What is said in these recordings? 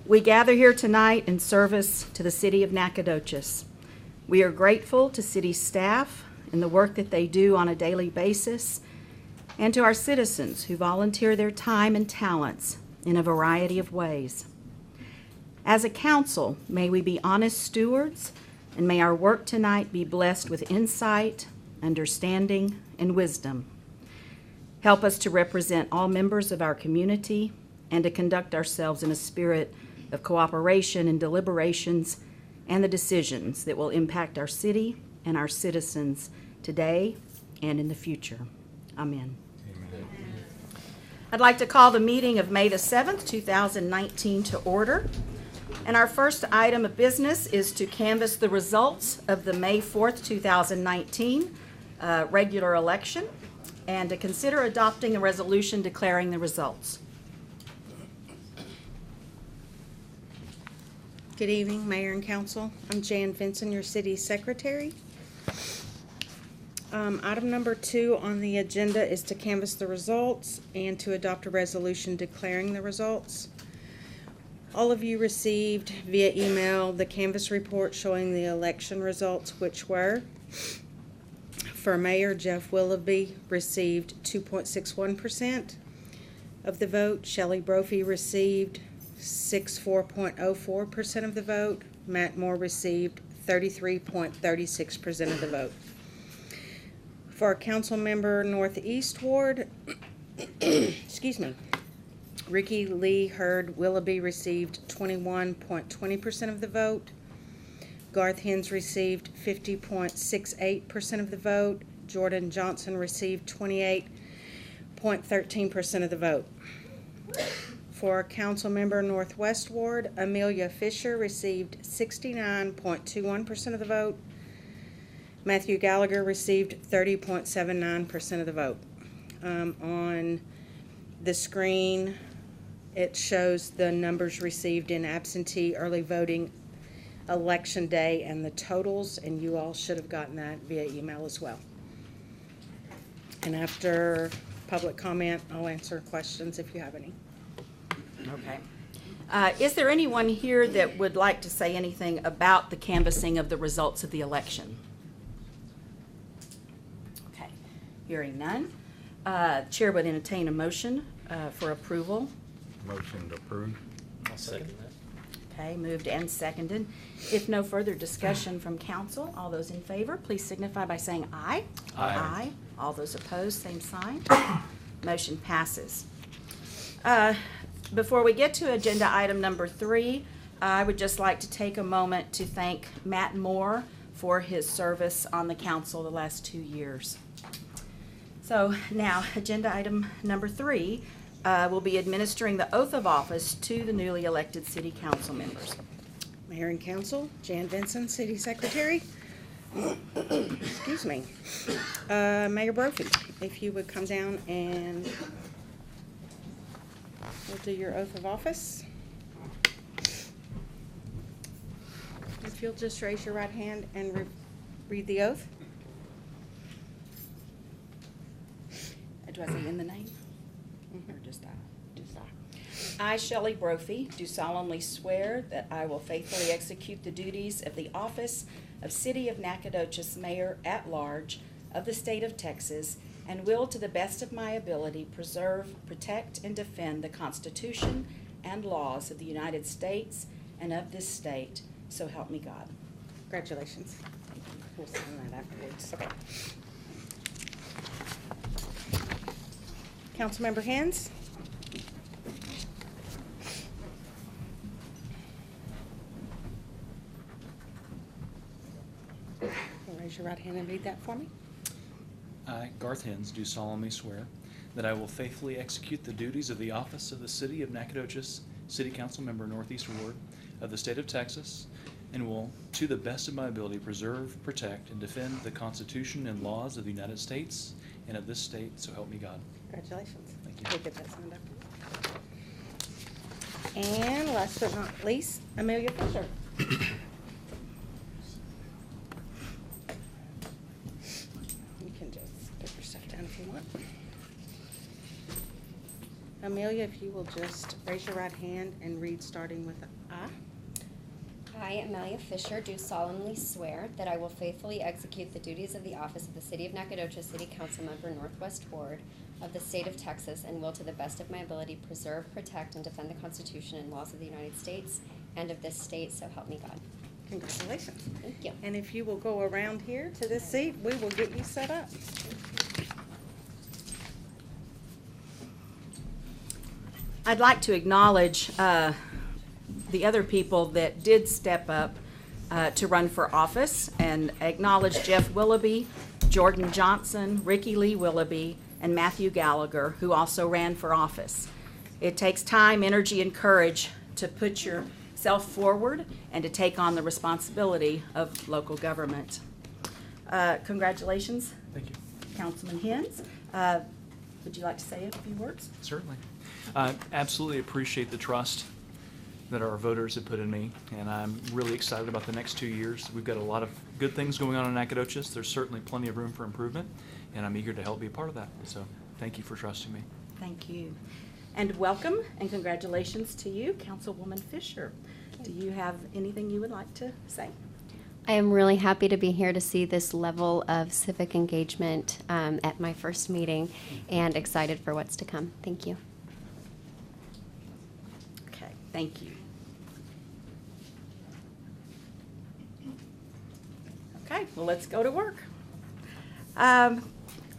We gather here tonight in service to the city of Nacogdoches. We are grateful to city staff and the work that they do on a daily basis, and to our citizens who volunteer their time and talents in a variety of ways. As a council, may we be honest stewards, and may our work tonight be blessed with insight, understanding, and wisdom. Help us to represent all members of our community and to conduct ourselves in a spirit of cooperation and deliberations and the decisions that will impact our city and our citizens today and in the future. Amen. Amen. I'd like to call the meeting of May the 7th, 2019 to order. And our first item of business is to canvass the results of the May 4th, 2019 regular election and to consider adopting a resolution declaring the results. Good evening, Mayor and Council. I'm Jan Vinson, your City Secretary. Item number 2 on the agenda is to canvass the results and to adopt a resolution declaring the results. All of you received via email the canvass report showing the election results, which were: for Mayor, Jeff Willoughby received 2.61% of the vote. Shelley Brophy received 64.04% of the vote. Matt Moore received 33.36% of the vote. For Council Member Northeast Ward, excuse me, Ricky Lee Hurd Willoughby received 21.20% of the vote. Garth Hens received 50.68% of the vote. Jordan Johnson received 28.13% of the vote. For Council Member Northwest Ward, Amelia Fisher received 69.21% of the vote. Matthew Gallagher received 30.79% of the vote. On the screen, it shows the numbers received in absentee early voting election day and the totals, and you all should have gotten that via email as well. And after public comment, I'll answer questions if you have any. Okay. Is there anyone here that would like to say anything about the canvassing of the results of the election? Okay. Hearing none, Chair would entertain a motion for approval. Motion to approve. I'll second that. Okay, moved and seconded. If no further discussion from council, all those in favor, please signify by saying aye. Aye. All those opposed, same sign. Motion passes. Before we get to agenda item number 3, I would just like to take a moment to thank Matt Moore for his service on the council the last 2 years. So now, agenda item number 3, we'll be administering the oath of office to the newly elected city council members. Mayor and Council, Jan Vinson, City Secretary. Excuse me. Mayor Brophy, if you would come down and we'll do your oath of office. If you'll just raise your right hand and read the oath. Do I say in the name? Or just I? Just I. I, Shelley Brophy, do solemnly swear that I will faithfully execute the duties of the office of City of Nacogdoches Mayor at Large of the state of Texas, and will, to the best of my ability, preserve, protect, and defend the Constitution and laws of the United States and of this state. So help me God. Congratulations. We'll sign that afterwards. Okay. Councilmember Hens? Raise your right hand and read that for me. I, Garth Hens, do solemnly swear that I will faithfully execute the duties of the office of the City of Nacogdoches City Council Member Northeast Ward of the state of Texas, and will, to the best of my ability, preserve, protect, and defend the Constitution and laws of the United States and of this state, so help me God. Congratulations. Thank you. We'll get that signed up. And last but not least, Amelia Fisher. You can just put your stuff down if you want. Amelia, if you will just raise your right hand and read starting with I. I, Amelia Fisher, do solemnly swear that I will faithfully execute the duties of the office of the City of Nacogdoches City Council Member, Northwest Ward of the State of Texas, and will to the best of my ability preserve, protect, and defend the Constitution and laws of the United States and of this state, so help me God. Congratulations. Thank you. And if you will go around here to this seat, we will get you set up. I'd like to acknowledge the other people that did step up to run for office, and acknowledge Jeff Willoughby, Jordan Johnson, Ricky Lee Willoughby, and Matthew Gallagher, who also ran for office. It takes time, energy, and courage to put yourself forward and to take on the responsibility of local government. Congratulations, Thank you. Councilman Hens. Would you like to say a few words? Certainly. Absolutely appreciate the trust that our voters have put in me, and I'm really excited about the next 2 years. We've got a lot of good things going on in Nacogdoches. There's certainly plenty of room for improvement, and I'm eager to help be a part of that. So thank you for trusting me. Thank you. And welcome and congratulations to you, Councilwoman Fisher. Do you have anything you would like to say? I am really happy to be here to see this level of civic engagement at my first meeting, and excited for what's to come. Thank you. Okay, thank you. Okay, well, let's go to work.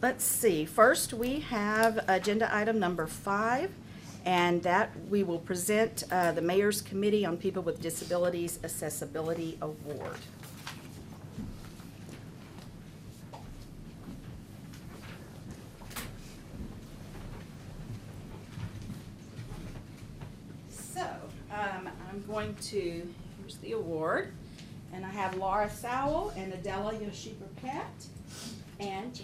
Let's see. First, we have agenda item number 5, and that we will present the Mayor's Committee on People with Disabilities Accessibility Award. So, I'm going to, here's the award, and I have Laura Sowell and Adela Yoshipur-Pett and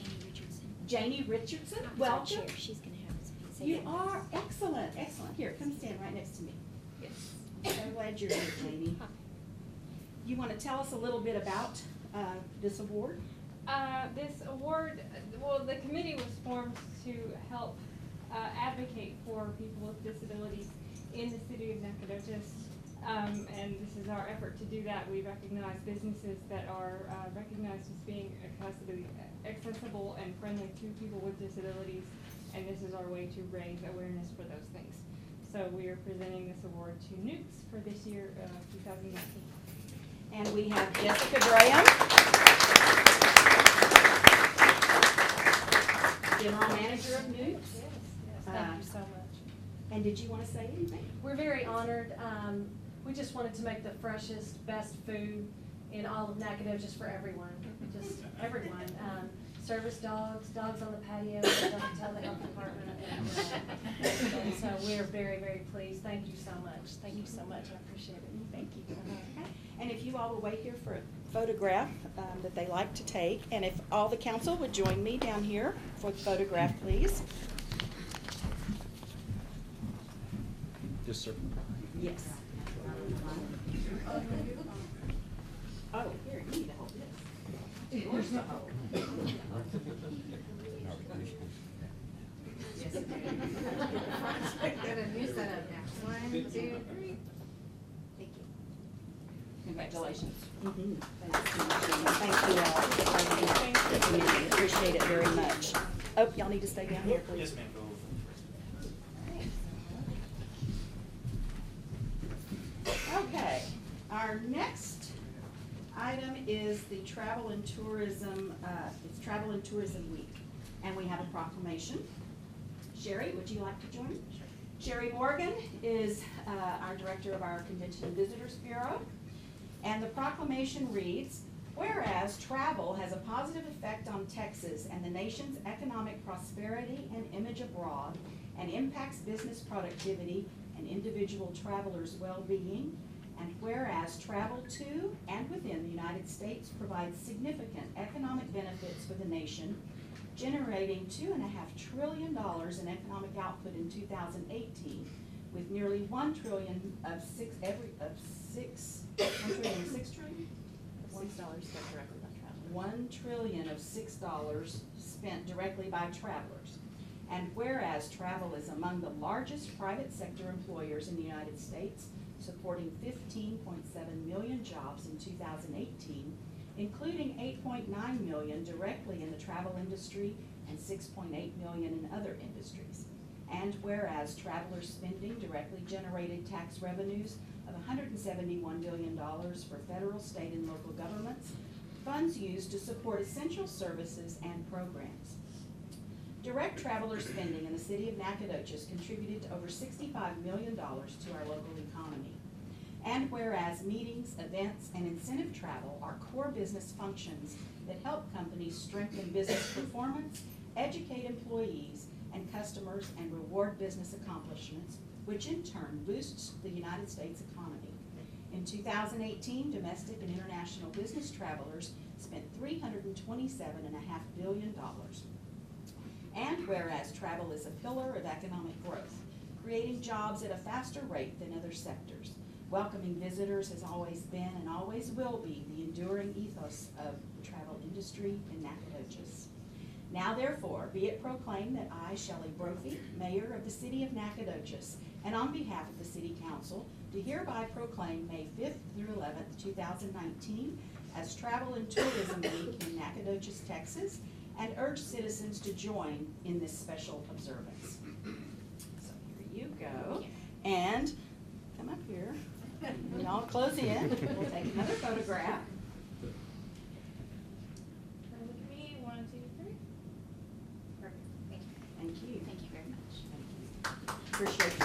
Janie Richardson. Welcome. She's gonna have us. You are excellent, excellent. Here, come stand right next to me. Yes. I'm glad you're here, Janie. You want to tell us a little bit about this award? This award, well, the committee was formed to help advocate for people with disabilities in the city of Nacogdoches. And this is our effort to do that. We recognize businesses that are recognized as being accessible and friendly to people with disabilities, and this is our way to raise awareness for those things. So we are presenting this award to Newts for this year, 2019. And we have Jessica Graham, General Manager of Newts. Thank you so much. And did you want to say anything? We're very honored. We just wanted to make the freshest, best food in all of Nacogdoches for everyone, just everyone. Service dogs, dogs on the patio, don't tell the health department. And so we're very, very pleased. Thank you so much. Thank you so much. I appreciate it. Thank you. Okay. And if you all will wait here for a photograph that they like to take, and if all the council would join me down here for the photograph, please. Yes, sir. Yes. Oh, here, you need to hold this. Yours to hold. Got a new setup now. 1, 2, 3. Thank you. Congratulations. Thank you all. Appreciate it very much. Oh, y'all need to stay down here, please. Yes, ma'am. Okay, our next item is the Travel and Tourism, it's Travel and Tourism Week, and we have a proclamation. Sherry, would you like to join? Sure. Sherry Morgan is our director of our Convention and Visitors Bureau, and the proclamation reads, whereas travel has a positive effect on Texas and the nation's economic prosperity and image abroad, and impacts business productivity and individual travelers' well-being, and whereas travel to and within the United States provides significant economic benefits for the nation, generating $2.5 trillion in economic output in 2018, with nearly $1 trillion of $6 trillion? $6 spent directly by travel. $1 trillion of $6 spent directly by travelers. And whereas travel is among the largest private sector employers in the United States, supporting 15.7 million jobs in 2018, including 8.9 million directly in the travel industry and 6.8 million in other industries. And whereas traveler spending directly generated tax revenues of $171 billion for federal, state, and local governments, funds used to support essential services and programs. Direct traveler spending in the city of Nacogdoches contributed to over $65 million to our local economy. And whereas meetings, events, and incentive travel are core business functions that help companies strengthen business performance, educate employees and customers, and reward business accomplishments, which in turn boosts the United States economy. In 2018, domestic and international business travelers spent $327.5 billion. And whereas travel is a pillar of economic growth, creating jobs at a faster rate than other sectors, welcoming visitors has always been and always will be the enduring ethos of the travel industry in Nacogdoches. Now therefore, be it proclaimed that I, Shelley Brophy, Mayor of the City of Nacogdoches, and on behalf of the City Council, do hereby proclaim May 5th through 11th, 2019 as Travel and Tourism Week in Nacogdoches, Texas, and urge citizens to join in this special observance. So here you go. And come up here. And I'll close in. We'll take another photograph. Look at me, 1, 2, 3. Perfect. Thank you. Thank you. Thank you very much. Appreciate you.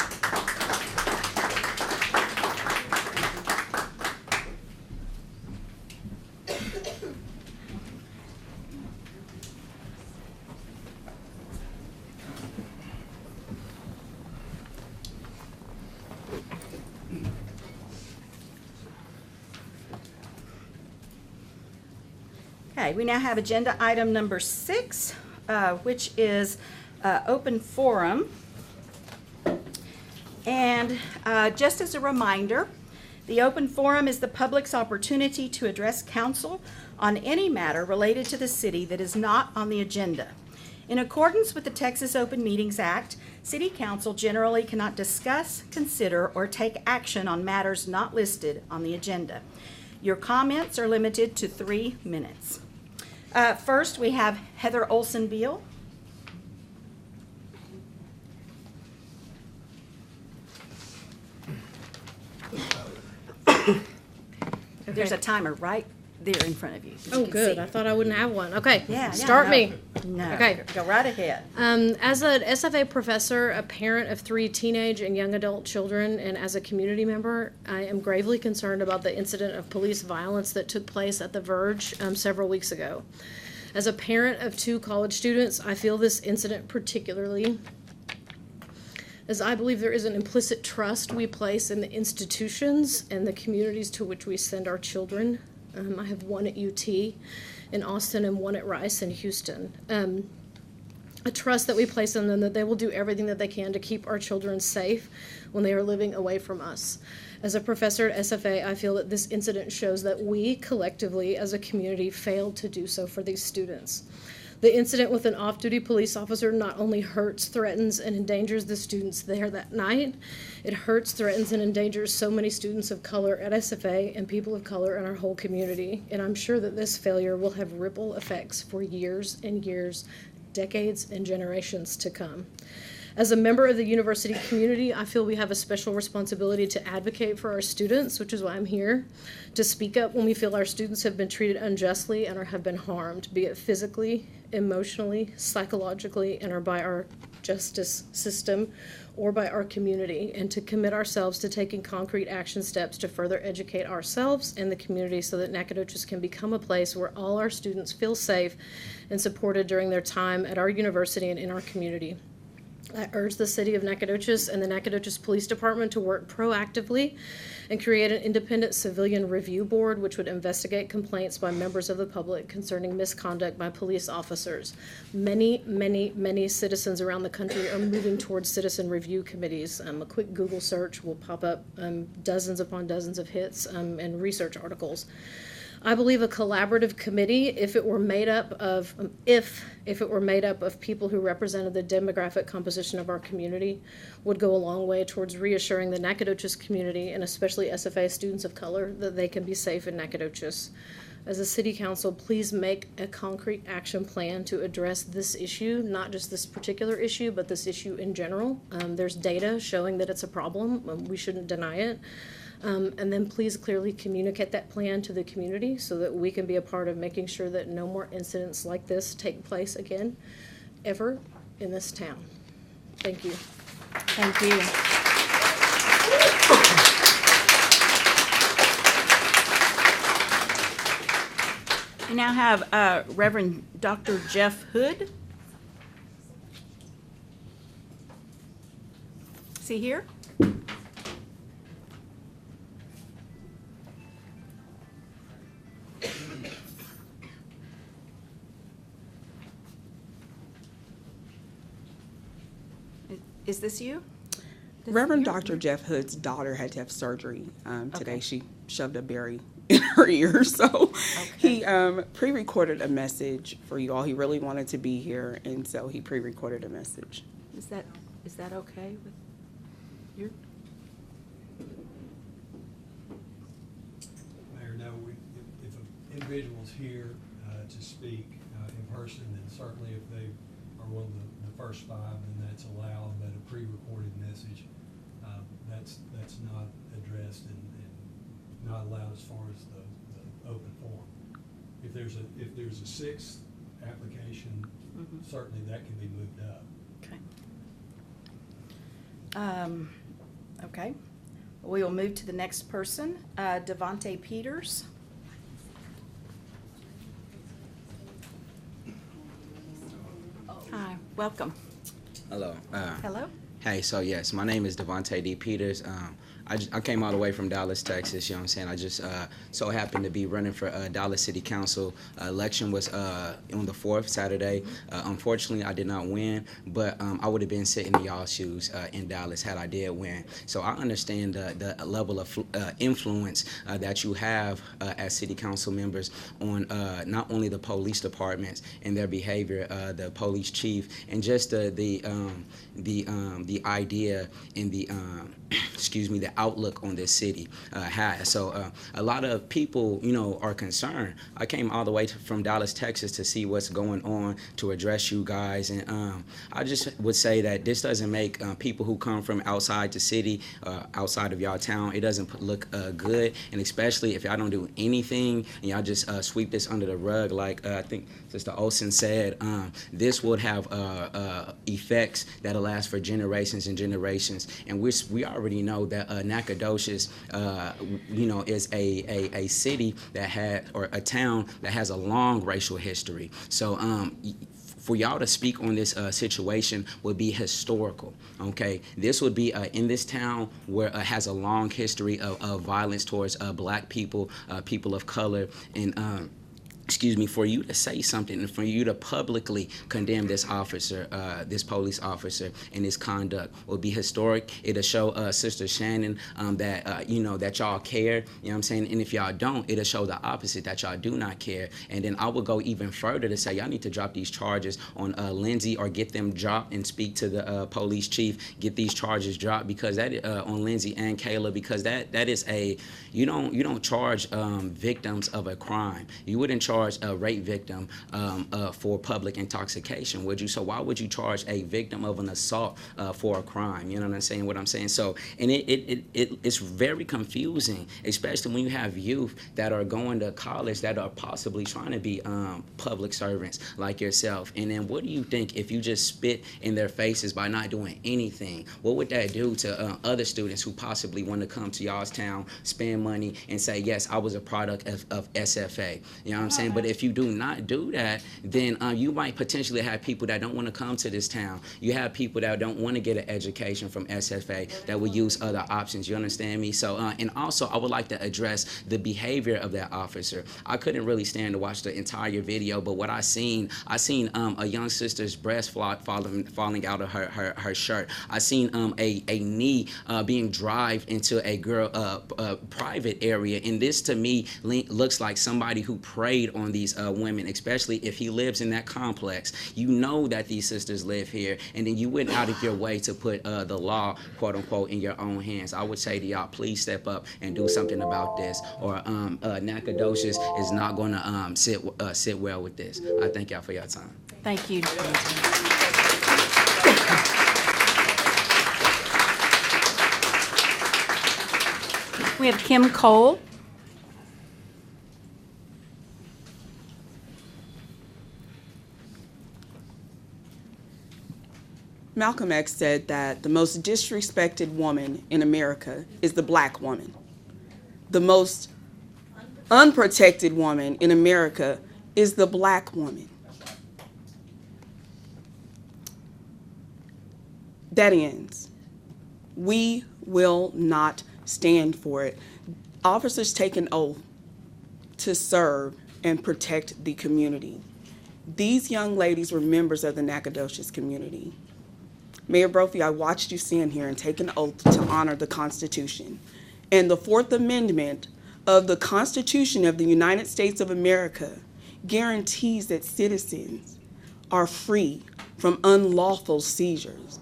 Okay, we now have agenda item number 6, which is open forum. And just as a reminder, the open forum is the public's opportunity to address council on any matter related to the city that is not on the agenda. In accordance with the Texas Open Meetings Act, City Council generally cannot discuss, consider, or take action on matters not listed on the agenda. Your comments are limited to 3 minutes. First, we have Heather Olson Beal. There's a timer right there in front of you. Oh, good. I thought I wouldn't have one. Okay. Yeah, Start no. me. No. Okay. Go right ahead. As an SFA professor, a parent of 3 teenage and young adult children, and as a community member, I am gravely concerned about the incident of police violence that took place at the Verge several weeks ago. As a parent of 2 college students, I feel this incident particularly, as I believe there is an implicit trust we place in the institutions and the communities to which we send our children. I have 1 at UT in Austin and 1 at Rice in Houston. A trust that we place in them that they will do everything that they can to keep our children safe when they are living away from us. As a professor at SFA, I feel that this incident shows that we collectively as a community failed to do so for these students. The incident with an off-duty police officer not only hurts, threatens, and endangers the students there that night, it hurts, threatens, and endangers so many students of color at SFA and people of color in our whole community. And I'm sure that this failure will have ripple effects for years and years, decades, and generations to come. As a member of the university community, I feel we have a special responsibility to advocate for our students, which is why I'm here, to speak up when we feel our students have been treated unjustly and or have been harmed, be it physically, emotionally, psychologically, and or by our justice system or by our community, and to commit ourselves to taking concrete action steps to further educate ourselves and the community so that Nacogdoches can become a place where all our students feel safe and supported during their time at our university and in our community. I urge the City of Nacogdoches and the Nacogdoches Police Department to work proactively and create an independent civilian review board which would investigate complaints by members of the public concerning misconduct by police officers. Many, many, many citizens around the country are moving towards citizen review committees. A quick Google search will pop up dozens upon dozens of hits and research articles. I believe a collaborative committee, if it were made up of people who represented the demographic composition of our community, would go a long way towards reassuring the Nacogdoches community, and especially SFA students of color, that they can be safe in Nacogdoches. As a city council, please make a concrete action plan to address this issue, not just this particular issue, but this issue in general. There's data showing that it's a problem. We shouldn't deny it. And then please clearly communicate that plan to the community so that we can be a part of making sure that no more incidents like this take place again, ever, in this town. Thank you. Thank you. We now have Reverend Dr. Jeff Hood. Is he here? Is this you? Reverend Dr. Jeff Hood's daughter had to have surgery today. Okay. She shoved a berry in her ear, so he pre-recorded a message for you all. He really wanted to be here, and so he pre-recorded a message. Is that okay with your? Mayor, no, if an individual's here to speak in person, then certainly if they are one of the first five, then that's allowed, but a pre-recorded message, that's not addressed and not allowed as far as the open forum. If there's a sixth application, certainly that can be moved up. Okay. Okay. We will move to the next person, Devontae Peters. Hi, welcome. Hello. Hello. Hey, so yes, my name is Devontae D. Peters. I came all the way from Dallas, Texas, you know what I'm saying? I just so happened to be running for Dallas City Council. Election was on the 4th, Saturday. Unfortunately, I did not win, but I would have been sitting in y'all's shoes in Dallas had I did win. So I understand the level of influence that you have as city council members on not only the police departments and their behavior, the police chief, and just the idea and the the outlook on this city has. So a lot of people, are concerned. I came all the way from Dallas, Texas to see what's going on, to address you guys. And I just would say that this doesn't make people who come from outside the city, outside of y'all town, it doesn't look good. And especially if y'all don't do anything and y'all just sweep this under the rug, like I think Sister Olsen said, this would have effects that'll last for generations and generations. And we already know that Nacogdoches, is a city that or a town that has a long racial history. So for y'all to speak on this situation would be historical, okay? This would be in this town where has a long history of violence towards black people, people of color, and for you to say something and for you to publicly condemn this officer, this police officer, and his conduct would be historic. It'll show Sister Shannon that, that y'all care, you know what I'm saying? And if y'all don't, it'll show the opposite, that y'all do not care. And then I would go even further to say y'all need to drop these charges on Lindsay, or get them dropped and speak to the police chief, get these charges dropped, because that on Lindsay and Kayla, because that is you don't charge victims of a crime. You wouldn't charge a rape victim for public intoxication, would you? So why would you charge a victim of an assault for a crime? You know what I'm saying? What I'm saying. So, and it's very confusing, especially when you have youth that are going to college that are possibly trying to be public servants like yourself. And then what do you think if you just spit in their faces by not doing anything? What would that do to other students who possibly want to come to y'all's town, spend money, and say, yes, I was a product of SFA? You know what I'm saying? saying? But if you do not do that, then you might potentially have people that don't want to come to this town. You have people that don't want to get an education from SFA that will use other options. You understand me? So, and also, I would like to address the behavior of that officer. I couldn't really stand to watch the entire video, but what I seen a young sister's breast falling out of her shirt. I seen a knee being drive into a girl private area, and this to me looks like somebody who preyed on these women, especially if he lives in that complex. You know that these sisters live here, and then you went out of your way to put the law, quote unquote, in your own hands. I would say to y'all, please step up and do something about this, or Nacogdoches is not going to sit well with this. I thank y'all for your time. Thank you. We have Kim Cole. Malcolm X said that the most disrespected woman in America is the black woman. The most unprotected woman in America is the black woman. That ends. We will not stand for it. Officers take an oath to serve and protect the community. These young ladies were members of the Nacogdoches community. Mayor Brophy, I watched you stand here and take an oath to honor the Constitution. And the Fourth Amendment of the Constitution of the United States of America guarantees that citizens are free from unlawful seizures.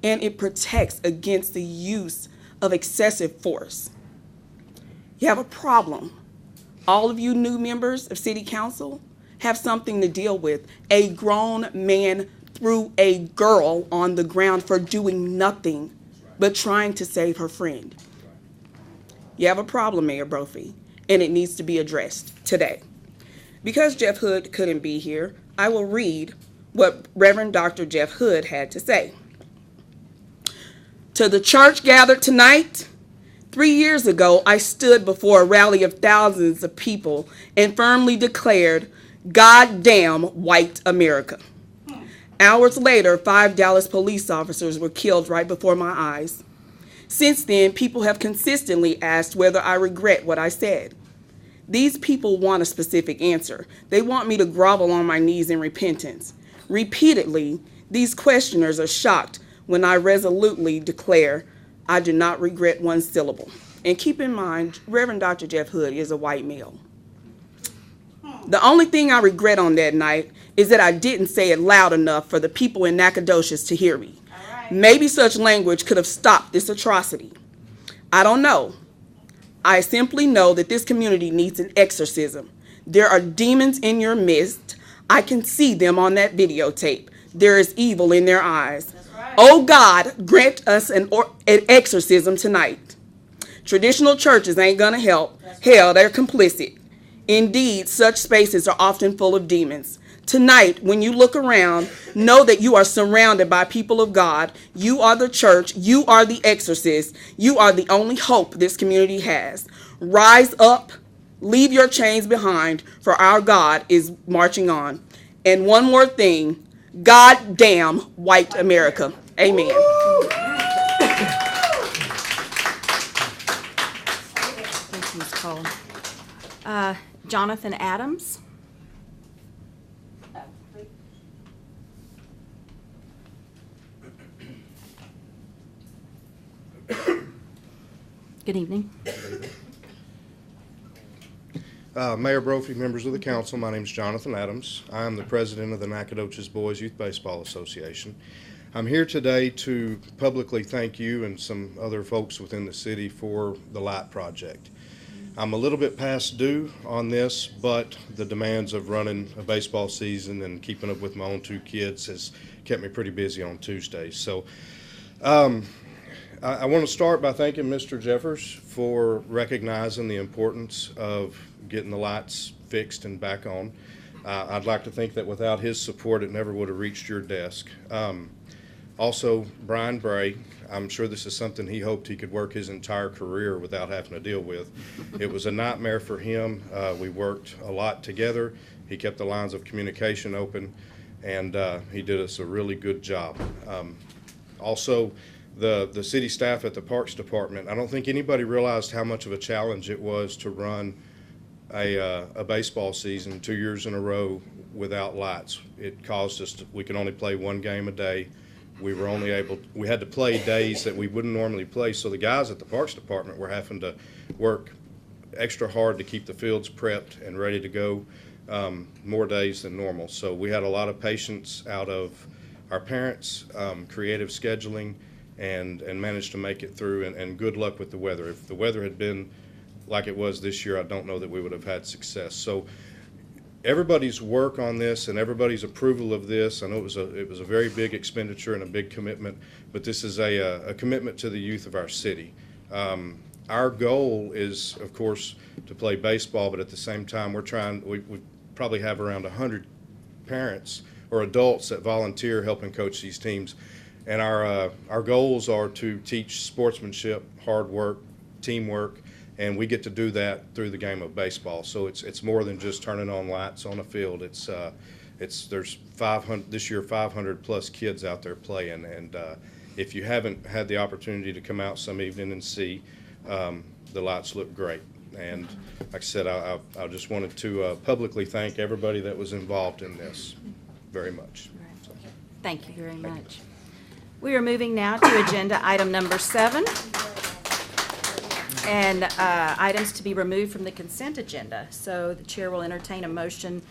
And it protects against the use of excessive force. You have a problem. All of you new members of City Council have something to deal with. A grown man threw a girl on the ground for doing nothing but trying to save her friend. You have a problem, Mayor Brophy, and it needs to be addressed today. Because Jeff Hood couldn't be here, I will read what Reverend Dr. Jeff Hood had to say. To the church gathered tonight, 3 years ago, I stood before a rally of thousands of people and firmly declared, "God damn white America." Hours later, 5 Dallas police officers were killed right before my eyes. Since then, people have consistently asked whether I regret what I said. These people want a specific answer. They want me to grovel on my knees in repentance. Repeatedly, these questioners are shocked when I resolutely declare I do not regret one syllable. And keep in mind, Reverend Dr. Jeff Hood is a white male. The only thing I regret on that night is that I didn't say it loud enough for the people in Nacogdoches to hear me. Maybe such language could have stopped this atrocity. I don't know. I simply know that this community needs an exorcism. There are demons in your midst. I can see them on that videotape. There is evil in their eyes. Oh God, grant us an exorcism tonight. Traditional churches ain't gonna help. Hell, they're complicit. Indeed, such spaces are often full of demons. Tonight, when you look around, know that you are surrounded by people of God. You are the church. You are the exorcist. You are the only hope this community has. Rise up, leave your chains behind, for our God is marching on. And one more thing, God damn white America. Amen. Thank you, Ms. Cole. Jonathan Adams. Good evening. Mayor Brophy, members of the council, my name is Jonathan Adams. I am the president of the Nacogdoches Boys Youth Baseball Association. I'm here today to publicly thank you and some other folks within the city for the light project. I'm a little bit past due on this, but the demands of running a baseball season and keeping up with my own 2 kids has kept me pretty busy on Tuesdays. So I want to start by thanking Mr. Jeffers for recognizing the importance of getting the lights fixed and back on. I'd like to think that without his support, it never would have reached your desk. Also, Brian Bray, I'm sure this is something he hoped he could work his entire career without having to deal with. It was a nightmare for him. We worked a lot together. He kept the lines of communication open, and he did us a really good job. Also, the city staff at the Parks Department, I don't think anybody realized how much of a challenge it was to run a baseball season 2 years in a row without lights. It caused us we could only play one game a day. We had to play days that we wouldn't normally play, so the guys at the Parks Department were having to work extra hard to keep the fields prepped and ready to go more days than normal. So we had a lot of patience out of our parents, creative scheduling, and managed to make it through, and good luck with the weather. If the weather had been like it was this year, I don't know that we would have had success. So everybody's work on this and everybody's approval of this, I know it was a very big expenditure and a big commitment, but this is a commitment to the youth of our city. Our goal is, of course, to play baseball, but at the same time, we probably have around 100 parents or adults that volunteer helping coach these teams. And our goals are to teach sportsmanship, hard work, teamwork, and we get to do that through the game of baseball. So it's more than just turning on lights on a field. There's 500 this year, 500 plus kids out there playing, and if you haven't had the opportunity to come out some evening and see, the lights look great. And like I said, I just wanted to publicly thank everybody that was involved in this very much. Thank you very much. We are moving now to agenda item number 7. And items to be removed from the consent agenda. So the chair will entertain a motion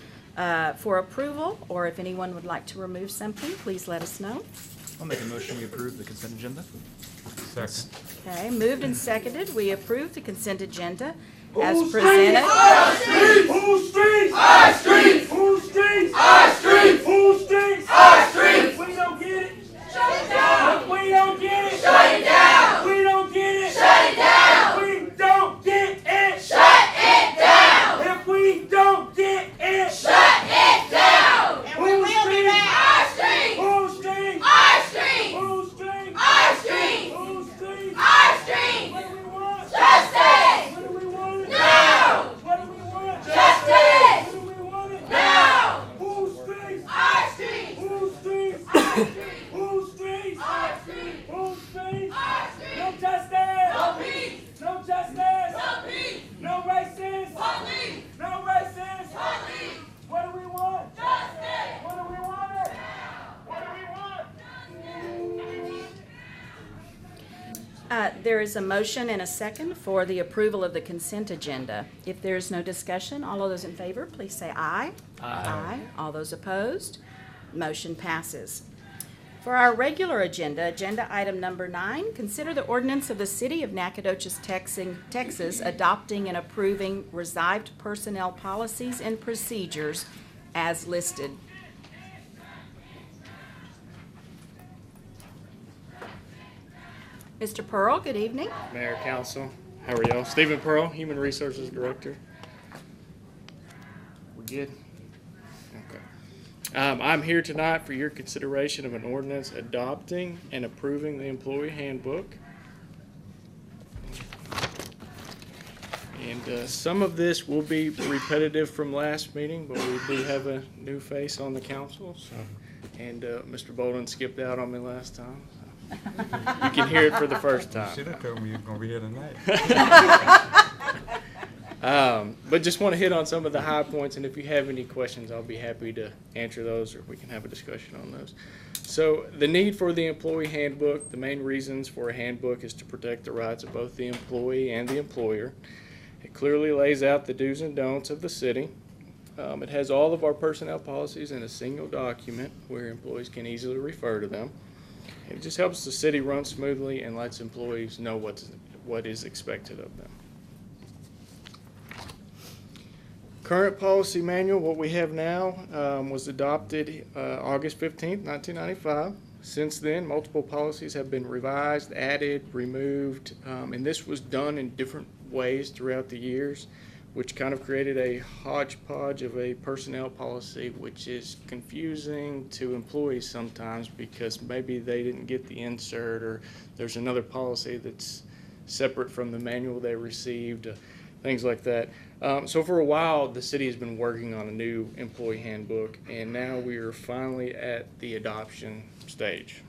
for approval, or if anyone would like to remove something, please let us know. I'll make a motion we approve the consent agenda. Second. Okay, moved and seconded. We approve the consent agenda as presented. Who streets? Our streets! Who streets? Our streets! Who streets? Our streets! We don't get it. Shut it down! We don't get it. Shut it down! We don't get it. Shut it down! We don't get it. Shut it down! If we don't get it, shut it down! And we will be back. Our street! Who street? Our street! Who street? Our street! Who street? Our street! What do we want? Justice! What do we want? No! What do we want? Justice! What do we want? No! Who streets? Our street! Who streets? Our street! Who streets? Our street! Who streets? Our street! No justice! No peace! No justice! No peace! No racist! Police! No racist! Police! What do we want? Justice! What do we want? What do we want? There is a motion and a second for the approval of the consent agenda. If there is no discussion, all of those in favor, please say aye. Aye. All those opposed, motion passes. For our regular agenda, agenda item number 9, consider the ordinance of the City of Nacogdoches, Texas, adopting and approving reserved personnel policies and procedures as listed. Mr. Pearl, good evening. Mayor, Council, how are y'all? Stephen Pearl, Human Resources Director. We're good? Okay. I'm here tonight for your consideration of an ordinance adopting and approving the employee handbook. And some of this will be repetitive from last meeting, but we do have a new face on the council. So, and Mr. Bolden skipped out on me last time. You can hear it for the first time. You should have told me you were going to be here tonight. But just want to hit on some of the high points, and if you have any questions, I'll be happy to answer those, or we can have a discussion on those. So the need for the employee handbook, the main reasons for a handbook is to protect the rights of both the employee and the employer. It clearly lays out the do's and don'ts of the city. It has all of our personnel policies in a single document where employees can easily refer to them. It just helps the city run smoothly and lets employees know what is expected of them. Current policy manual, what we have now, was adopted August 15th, 1995. Since then, multiple policies have been revised, added, removed, and this was done in different ways throughout the years. which kind of created a hodgepodge of a personnel policy, which is confusing to employees sometimes because maybe they didn't get the insert, or there's another policy that's separate from the manual they received, things like that. So for a while, the city has been working on a new employee handbook, and now we are finally at the adoption stage.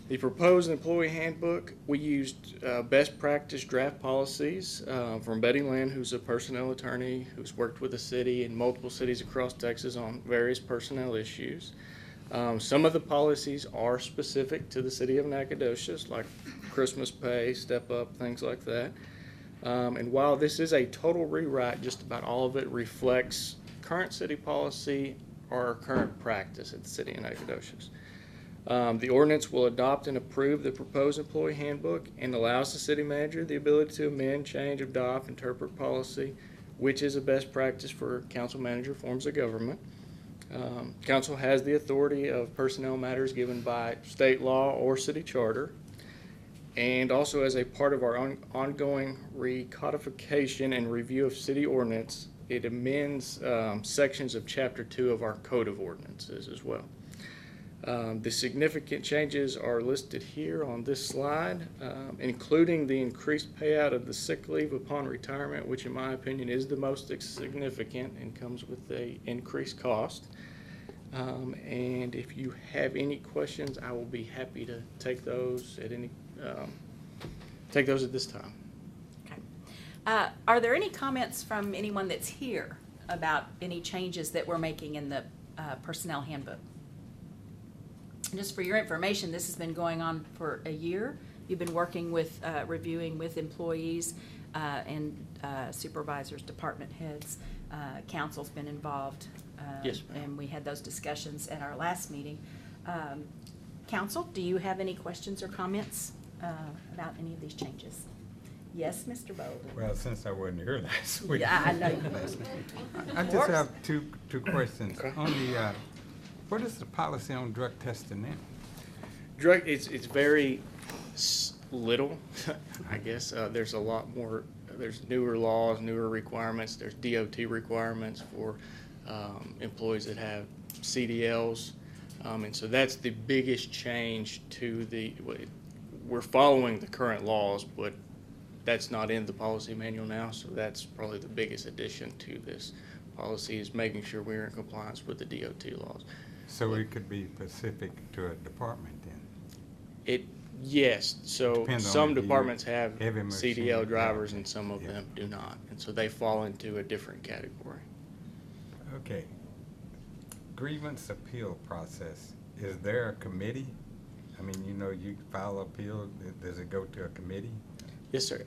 The proposed employee handbook, we used best practice draft policies from Betty Lynn, who's a personnel attorney who's worked with the city in multiple cities across Texas on various personnel issues. Some of the policies are specific to the city of Nacogdoches, like Christmas pay, step up, things like that. And while this is a total rewrite, just about all of it reflects current city policy or current practice at the city of Nacogdoches. The ordinance will adopt and approve the proposed employee handbook and allows the city manager the ability to amend, change, adopt, interpret policy, which is a best practice for council manager forms of government. Council has the authority of personnel matters given by state law or city charter. And also, as a part of our ongoing recodification and review of city ordinance, it amends sections of Chapter 2 of our Code of Ordinances as well. The significant changes are listed here on this slide, including the increased payout of the sick leave upon retirement, which in my opinion is the most significant and comes with an increased cost. And if you have any questions, I will be happy to take those at this time. Okay. Are there any comments from anyone that's here about any changes that we're making in the personnel handbook? And just for your information, this has been going on for a year. You've been working with, reviewing with employees and supervisors, department heads. Council's been involved. Yes, ma'am. And we had those discussions at our last meeting. Council, do you have any questions or comments about any of these changes? Yes, Mr. Bolden? Well, since I wasn't here last week. Yeah, I know you wasn't. I just have two questions. Okay. On the, what is the policy on drug testing now? Drug, it's very little, I guess. There's a lot more, there's newer laws, newer requirements. There's DOT requirements for employees that have CDLs. And so that's the biggest change to we're following the current laws, but that's not in the policy manual now. So that's probably the biggest addition to this policy, is making sure we're in compliance with the DOT laws. So it could be specific to a department then? Yes, so Depends on some if you departments have heavy machine CDL drivers driver. and some of Yeah. them do not. And so they fall into a different category. Okay. Grievance appeal process, is there a committee? I mean, you know, you file appeal, does it go to a committee? Yes, sir.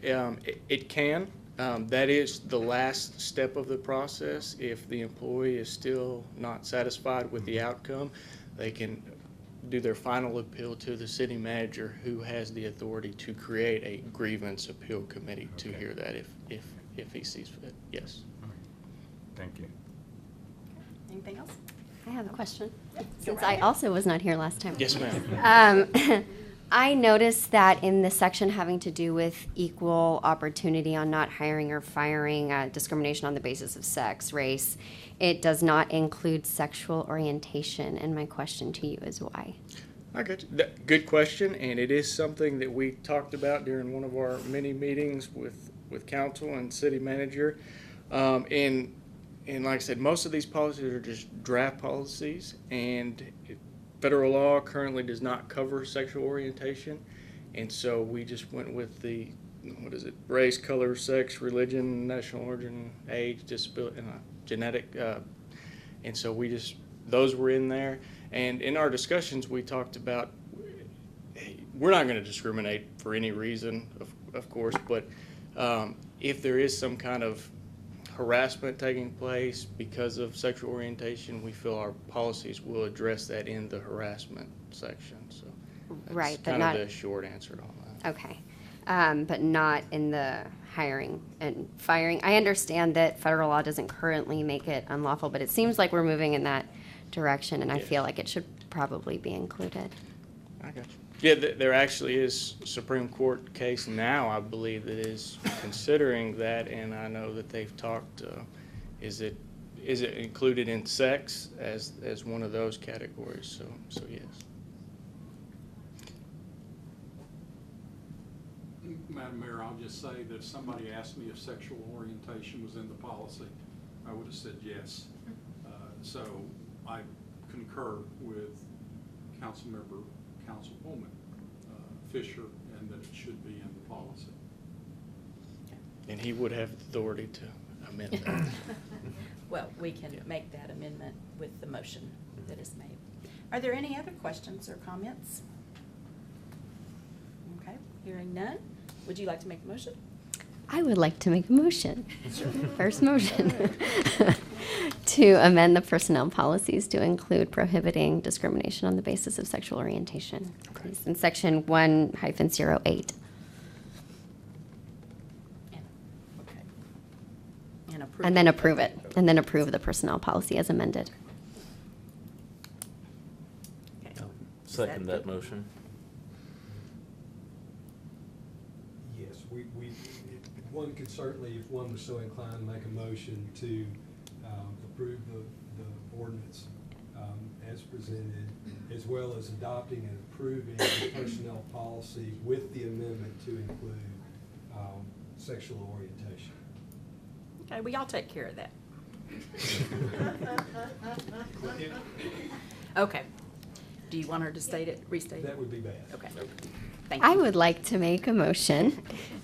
It can. That is the last step of the process. If the employee is still not satisfied with the outcome, they can do their final appeal to the city manager, who has the authority to create a grievance appeal committee to Okay. hear that if he sees fit. Yes. Thank you. Anything else? I have a question, Go since right I ahead. also was not here last time. Yes, ma'am. I noticed that in the section having to do with equal opportunity on not hiring or firing, discrimination on the basis of sex, race, it does not include sexual orientation, and my question to you is why? I got you. Good question, and it is something that we talked about during one of our many meetings with council and city manager. And like I said, most of these policies are just draft policies, and federal law currently does not cover sexual orientation, and so we just went with the, race, color, sex, religion, national origin, age, disability, and genetic, and so those were in there. And in our discussions, we talked about, we're not going to discriminate for any reason, of course, but if there is some kind of harassment taking place because of sexual orientation, we feel our policies will address that in the harassment section. So that's Right, but kind not- of the short answer on that. Okay, but not in the hiring and firing. I understand that federal law doesn't currently make it unlawful, but it seems like we're moving in that direction, and I Yes. feel like it should probably be included. I got you. Yeah, there actually is a Supreme Court case now, I believe, that is considering that, and I know that they've talked, is it included in sex as one of those categories? So yes. Madam Mayor, I'll just say that if somebody asked me if sexual orientation was in the policy, I would have said yes. So I concur with Councilwoman Fisher, and that it should be in the policy. And he would have authority to amend that. Well, we can make that amendment with the motion that is made. Are there any other questions or comments? Okay, hearing none. Would you like to make a motion? I would like to make a motion. First motion. To amend the personnel policies to include prohibiting discrimination on the basis of sexual orientation. Please, in section 1-08. Okay. And then approve it. And then approve the personnel policy as amended. Okay. Second that motion. Yes, one could certainly, if one was so inclined, make a motion to approve the ordinance as presented, as well as adopting and approving the personnel policy with the amendment to include sexual orientation. Okay, well, y'all take care of that. Okay. Do you want her to restate it? That would be best. Okay. Thank you. I would like to make a motion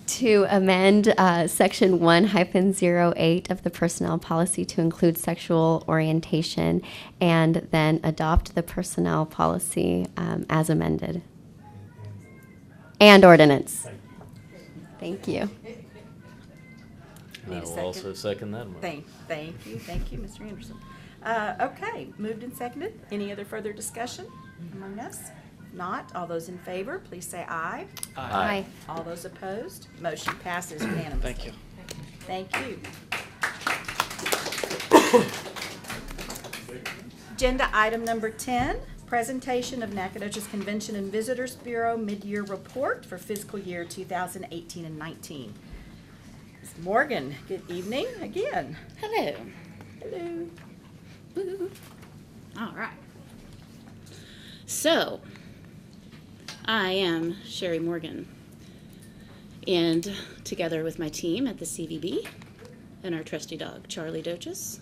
to amend section 1-08 of the personnel policy to include sexual orientation and then adopt the personnel policy as amended. And ordinance. Thank you. Need I a will second? also second that motion. Thank you, Mr. Anderson. Okay, moved and seconded. Any other further discussion among us? Not, all those in favor, please say aye. Aye. All those opposed, motion passes unanimously. Thank you. Thank you. Agenda item number 10, presentation of Nacogdoches Convention and Visitors Bureau mid-year report for fiscal year 2018 and 19. Ms. Morgan, good evening again. Hello. Hello. Woo. All right. So, I am Sherry Morgan, and together with my team at the CVB and our trusty dog, Charlie Doches,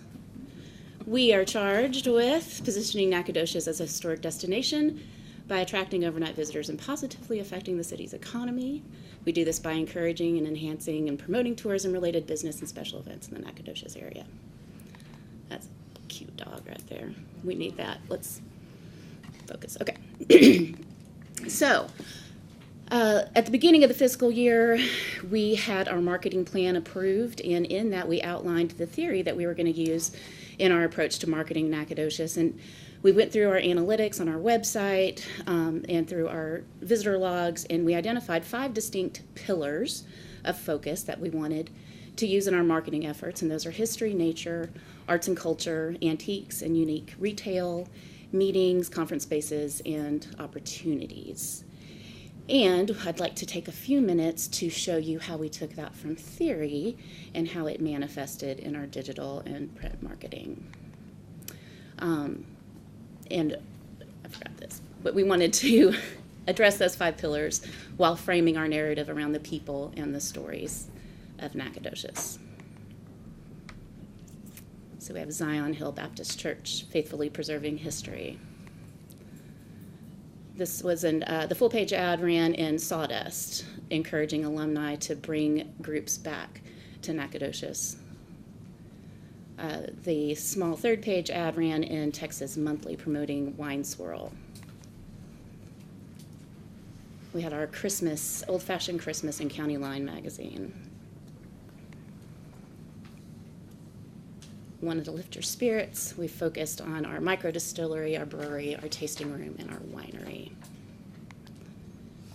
we are charged with positioning Nacogdoches as a historic destination by attracting overnight visitors and positively affecting the city's economy. We do this by encouraging and enhancing and promoting tourism-related business and special events in the Nacogdoches area. That's a cute dog right there. We need that. Let's focus. Okay. So, at the beginning of the fiscal year, we had our marketing plan approved, and in that we outlined the theory that we were going to use in our approach to marketing Nacogdoches. And we went through our analytics on our website and through our visitor logs, and we identified 5 distinct pillars of focus that we wanted to use in our marketing efforts, and those are history, nature, arts and culture, antiques and unique retail, meetings, conference spaces, and opportunities. And I'd like to take a few minutes to show you how we took that from theory and how it manifested in our digital and print marketing. And I forgot this, but we wanted to address those 5 pillars while framing our narrative around the people and the stories of Nacogdoches. So we have Zion Hill Baptist Church, faithfully preserving history. This was the full-page ad ran in Sawdust, encouraging alumni to bring groups back to Nacogdoches. The small third-page ad ran in Texas Monthly, promoting Wine Swirl. We had our Christmas, old-fashioned Christmas in County Line magazine. Wanted to lift your spirits. We focused on our micro-distillery, our brewery, our tasting room, and our winery.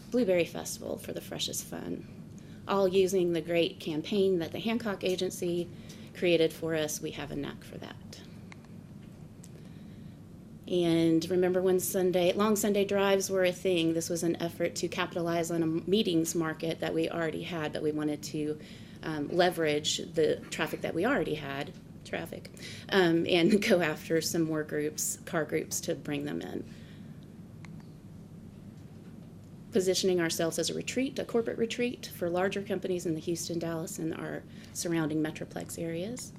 Blueberry Festival for the freshest fun, all using the great campaign that the Hancock Agency created for us. We have a knack for that. And remember when long Sunday drives were a thing? This was an effort to capitalize on a meetings market that we already had, but we wanted to leverage the traffic that we already had, and go after some more groups, car groups, to bring them in. Positioning ourselves as a retreat, a corporate retreat for larger companies in the Houston, Dallas, and our surrounding metroplex areas,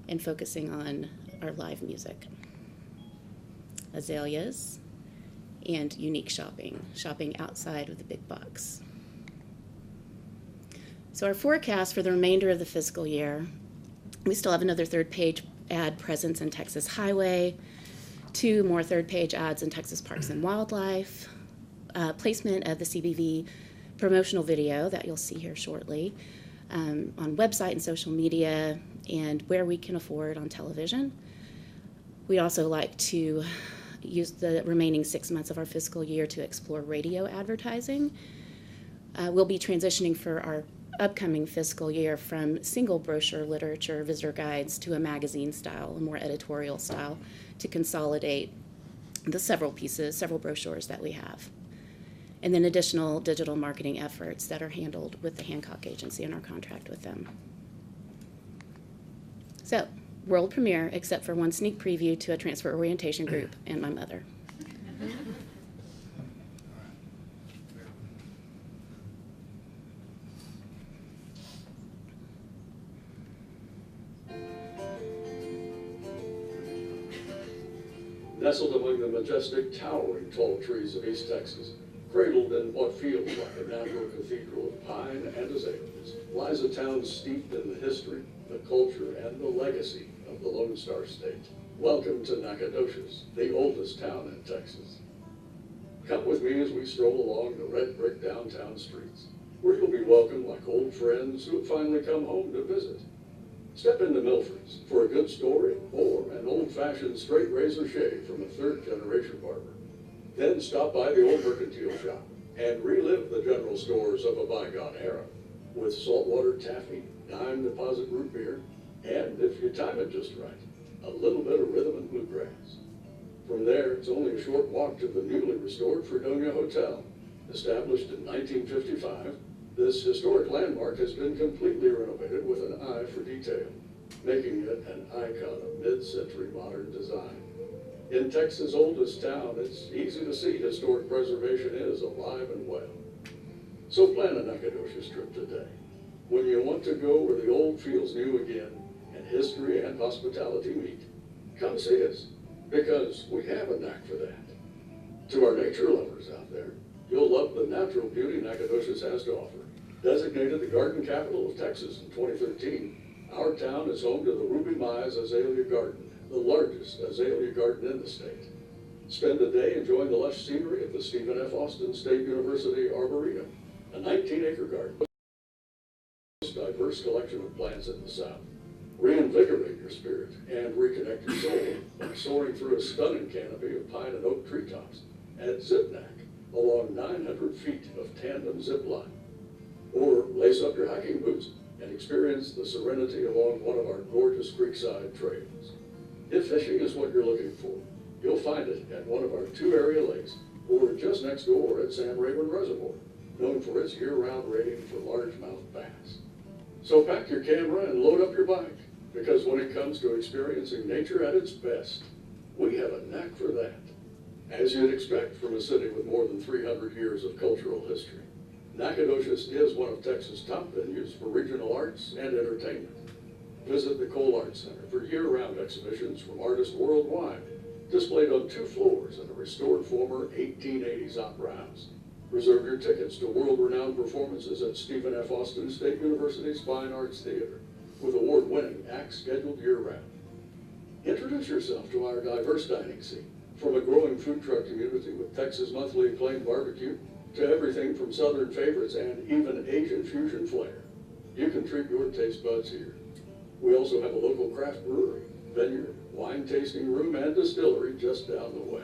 and focusing on our live music. Azaleas, and unique shopping outside of the big box. So our forecast for the remainder of the fiscal year, we still have another third-page ad presence in Texas Highway, 2 more third-page ads in Texas Parks and Wildlife, placement of the CBV promotional video that you'll see here shortly, on website and social media, and where we can afford on television. We'd also like to use the remaining 6 months of our fiscal year to explore radio advertising. We'll be transitioning for our upcoming fiscal year from single brochure literature visitor guides to a magazine style, a more editorial style, to consolidate the several brochures that we have. And then additional digital marketing efforts that are handled with the Hancock Agency and our contract with them. So, world premiere, except for one sneak preview to a transfer orientation group and my mother. Nestled among the majestic, towering tall trees of East Texas, cradled in what feels like a natural cathedral of pine and azaleas, lies a town steeped in the history, the culture, and the legacy of the Lone Star State. Welcome to Nacogdoches, the oldest town in Texas. Come with me as we stroll along the red brick downtown streets, where you'll be welcomed like old friends who have finally come home to visit. Step into Milford's for a good story or an old-fashioned straight razor shave from a third-generation barber. Then stop by the old mercantile shop and relive the general stores of a bygone era with saltwater taffy, dime deposit root beer, and, if you time it just right, a little bit of rhythm and bluegrass. From there, it's only a short walk to the newly restored Fredonia Hotel. Established in 1955, this historic landmark has been completely renovated with an eye for detail, making it an icon of mid-century modern design. In Texas' oldest town, it's easy to see historic preservation is alive and well. So plan a Nacogdoches trip today. When you want to go where the old feels new again, and history and hospitality meet, come see us, because we have a knack for that. To our nature lovers out there, you'll love the natural beauty Nacogdoches has to offer. Designated the garden capital of Texas in 2013, our town is home to the Ruby Mize Azalea Garden, the largest azalea garden in the state. Spend a day enjoying the lush scenery of the Stephen F. Austin State University Arboretum, a 19-acre garden with the most diverse collection of plants in the South. Reinvigorate your spirit and reconnect your soul by soaring through a stunning canopy of pine and oak treetops at Zipnac along 900 feet of tandem zip line. Or lace up your hiking boots and experience the serenity along one of our gorgeous creekside trails. If fishing is what you're looking for, you'll find it at one of our 2 area lakes or just next door at Sam Rayburn Reservoir, known for its year-round rating for largemouth bass. So pack your camera and load up your bike, because when it comes to experiencing nature at its best, we have a knack for that. As you'd expect from a city with more than 300 years of cultural history, Nacogdoches is one of Texas' top venues for regional arts and entertainment. Visit the Cole Arts Center for year-round exhibitions from artists worldwide, displayed on 2 floors in a restored former 1880s opera house. Reserve your tickets to world-renowned performances at Stephen F. Austin State University's Fine Arts Theater, with award-winning acts scheduled year-round. Introduce yourself to our diverse dining scene, from a growing food truck community with Texas Monthly Acclaimed Barbecue to everything from Southern favorites and even Asian fusion flair. You can treat your taste buds here. We also have a local craft brewery, vineyard, wine tasting room, and distillery just down the way.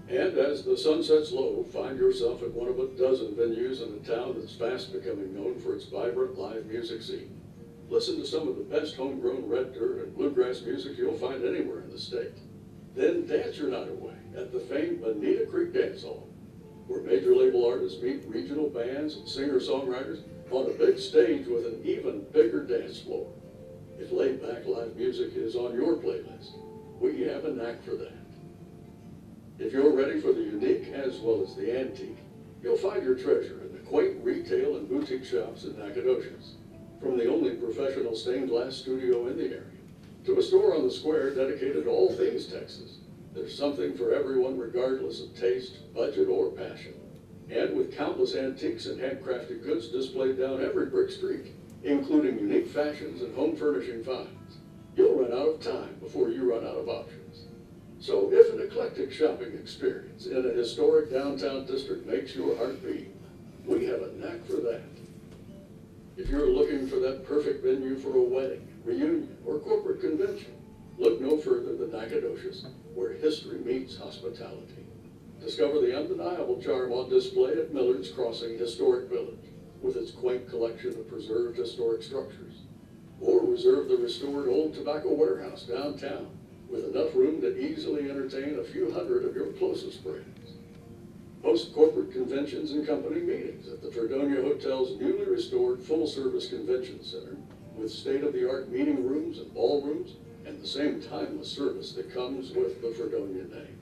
And as the sun sets low, find yourself at one of a dozen venues in a town that's fast becoming known for its vibrant live music scene. Listen to some of the best homegrown red dirt and bluegrass music you'll find anywhere in the state. Then dance your night away at the famed Bonita Creek Dance Hall, where major label artists meet regional bands and singer-songwriters on a big stage with an even bigger dance floor. If laid-back live music is on your playlist, we have a knack for that. If you're ready for the unique as well as the antique, you'll find your treasure in the quaint retail and boutique shops in Nacogdoches. From the only professional stained glass studio in the area, to a store on the square dedicated to all things Texas, there's something for everyone regardless of taste, budget, or passion. And with countless antiques and handcrafted goods displayed down every brick street, including unique fashions and home furnishing finds, you'll run out of time before you run out of options. So if an eclectic shopping experience in a historic downtown district makes your heart beat, we have a knack for that. If you're looking for that perfect venue for a wedding, reunion, or corporate convention, look no further than Nacogdoches, where history meets hospitality. Discover the undeniable charm on display at Millard's Crossing Historic Village, with its quaint collection of preserved historic structures. Or reserve the restored old tobacco warehouse downtown, with enough room to easily entertain a few hundred of your closest friends. Host corporate conventions and company meetings at the Fredonia Hotel's newly restored full-service convention center, with state-of-the-art meeting rooms and ballrooms, and the same timeless service that comes with the Fredonia name.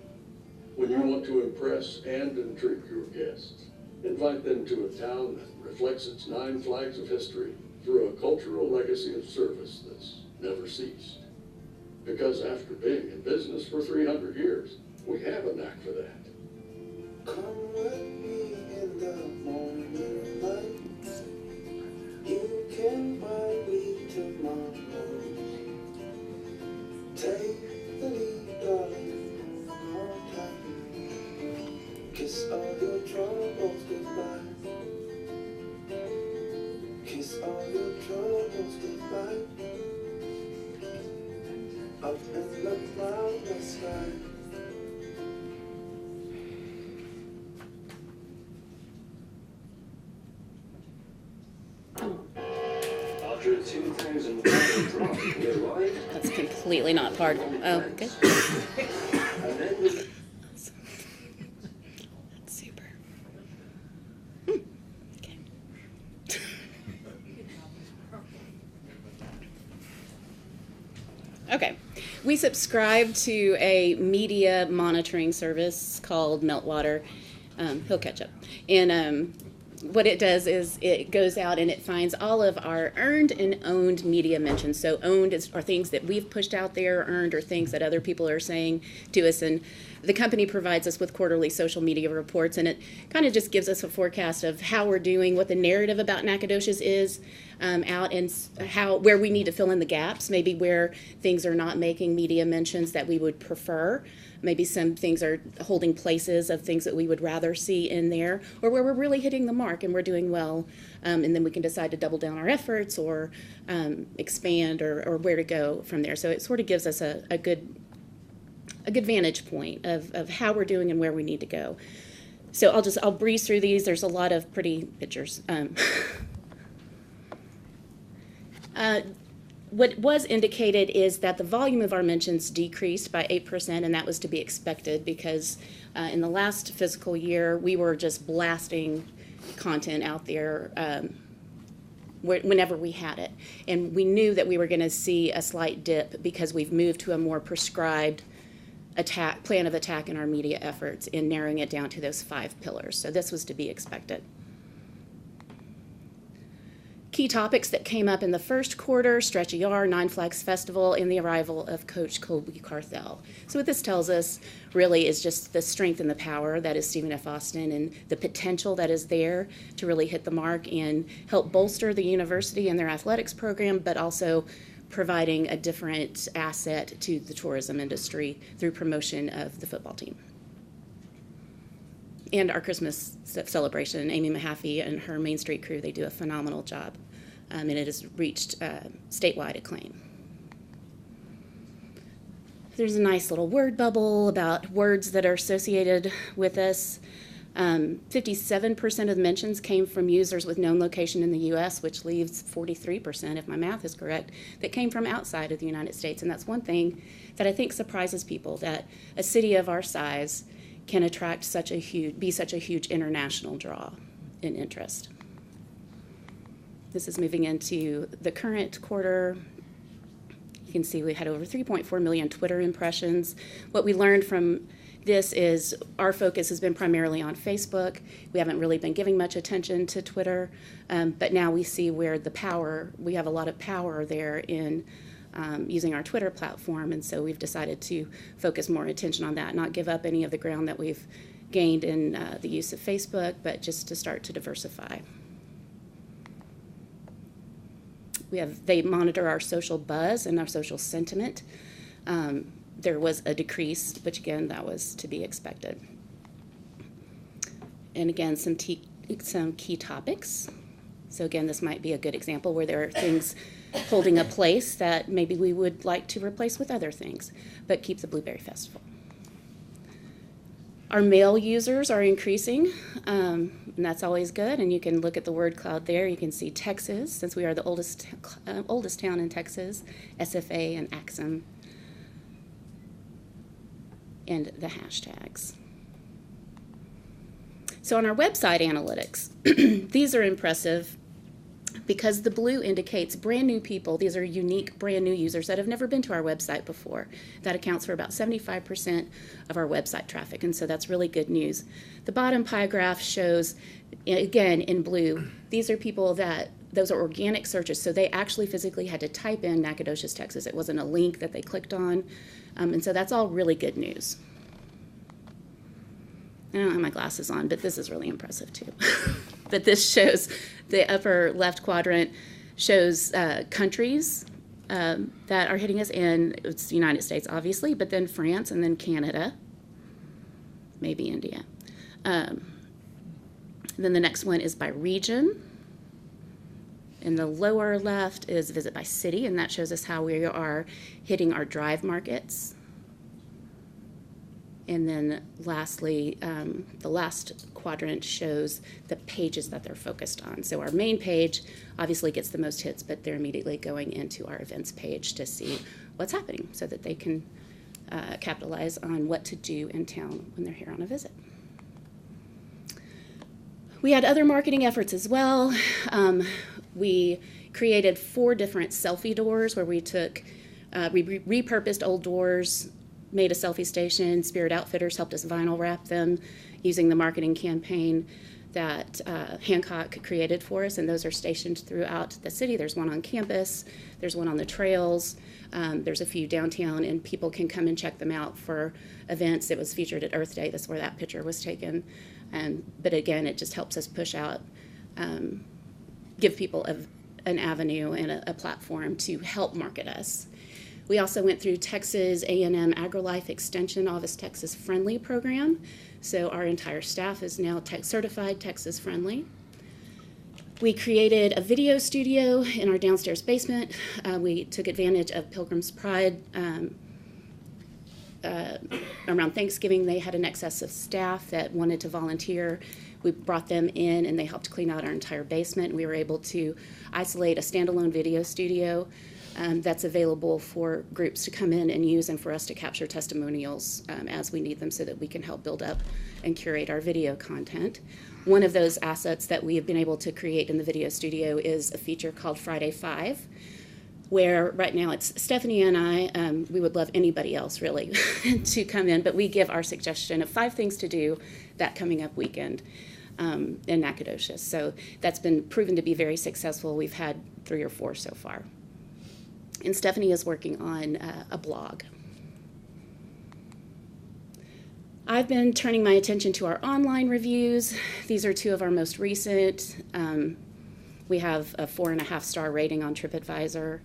When you want to impress and intrigue your guests, invite them to a town that reflects its 9 flags of history through a cultural legacy of service that's never ceased. Because after being in business for 300 years, we have a knack for that. Come with me in the morning light. You can find me tomorrow. Take the lead, darling, hold tight. Kiss all your troubles goodbye. Kiss all your troubles goodbye. Up in the cloudless sky. After a 2000 drop, we arrived. That's completely not part. Oh, good. And then we That's super. Okay. Okay. We subscribe to a media monitoring service called Meltwater. He'll catch up. And what it does is it goes out and it finds all of our earned and owned media mentions. So owned are things that we've pushed out there, earned are things that other people are saying to us. And the company provides us with quarterly social media reports, and it kind of just gives us a forecast of how we're doing, what the narrative about Nacogdoches is out, and where we need to fill in the gaps, maybe where things are not making media mentions that we would prefer. Maybe some things are holding places of things that we would rather see in there, or where we're really hitting the mark and we're doing well, and then we can decide to double down our efforts or expand or where to go from there. So it sort of gives us a good vantage point of how we're doing and where we need to go. So I'll breeze through these. There's a lot of pretty pictures. What was indicated is that the volume of our mentions decreased by 8%, and that was to be expected because in the last fiscal year, we were just blasting content out there whenever we had it. And we knew that we were going to see a slight dip because we've moved to a more prescribed plan of attack in our media efforts in narrowing it down to those 5 pillars. So this was to be expected. Key topics that came up in the first quarter: Stretchy R, 9 Flags Festival, and the arrival of Coach Colby Carthel. So what this tells us really is just the strength and the power that is Stephen F. Austin, and the potential that is there to really hit the mark and help bolster the university and their athletics program, but also providing a different asset to the tourism industry through promotion of the football team. And our Christmas celebration, Amy Mahaffey and her Main Street crew, they do a phenomenal job, and it has reached statewide acclaim. There's a nice little word bubble about words that are associated with us. 57% of the mentions came from users with known location in the U.S., which leaves 43%, if my math is correct, that came from outside of the United States. And that's one thing that I think surprises people, that a city of our size can attract be such a huge international draw in interest. This is moving into the current quarter. You can see we had over 3.4 million Twitter impressions. What we learned from this is our focus has been primarily on Facebook. We haven't really been giving much attention to Twitter, but now we see where we have a lot of power there in using our Twitter platform, and so we've decided to focus more attention on that, not give up any of the ground that we've gained in the use of Facebook, but just to start to diversify. They monitor our social buzz and our social sentiment. There was a decrease, which again, that was to be expected. And again, some key topics. So again, this might be a good example where there are things holding a place that maybe we would like to replace with other things, but keep the Blueberry Festival. Our male users are increasing, and that's always good. And you can look at the word cloud there. You can see Texas, since we are the oldest town in Texas, SFA and Axum, and the hashtags. So on our website analytics, these are impressive because the blue indicates brand new people. These are unique brand new users that have never been to our website before. That accounts for about 75% of our website traffic, and so that's really good news. The bottom pie graph shows, again in blue, these are people those are organic searches, so they actually physically had to type in Nacogdoches, Texas. It wasn't a link that they clicked on, and so that's all really good news. I don't have my glasses on, but this is really impressive too. But this shows, the upper left quadrant shows countries that are hitting us, and it's the United States, obviously, but then France and then Canada, maybe India. Then the next one is by region. In the lower left is visit by city, and that shows us how we are hitting our drive markets. And then lastly, the last quadrant shows the pages that they're focused on. So our main page obviously gets the most hits, but they're immediately going into our events page to see what's happening so that they can capitalize on what to do in town when they're here on a visit. We had other marketing efforts as well. We created 4 different selfie doors where we repurposed old doors, made a selfie station. Spirit Outfitters helped us vinyl wrap them using the marketing campaign that Hancock created for us, and those are stationed throughout the city. There's one on campus, there's one on the trails, there's a few downtown, and people can come and check them out for events. It was featured at Earth Day. That's where that picture was taken. But again, it just helps us push out, give people an avenue and a platform to help market us. We also went through Texas A&M AgriLife Extension Office Texas Friendly program. So our entire staff is now certified Texas Friendly. We created a video studio in our downstairs basement. We took advantage of Pilgrim's Pride. Around Thanksgiving, they had an excess of staff that wanted to volunteer. We brought them in and they helped clean out our entire basement. We were able to isolate a standalone video studio that's available for groups to come in and use, and for us to capture testimonials as we need them so that we can help build up and curate our video content. One of those assets that we have been able to create in the video studio is a feature called Friday 5, where right now it's Stephanie and I, we would love anybody else really to come in, but we give our suggestion of 5 things to do that coming up weekend in Nacogdoches. So that's been proven to be very successful. We've had 3 or 4 so far. And Stephanie is working on a blog. I've been turning my attention to our online reviews. These are 2 of our most recent. We have a 4.5-star rating on TripAdvisor.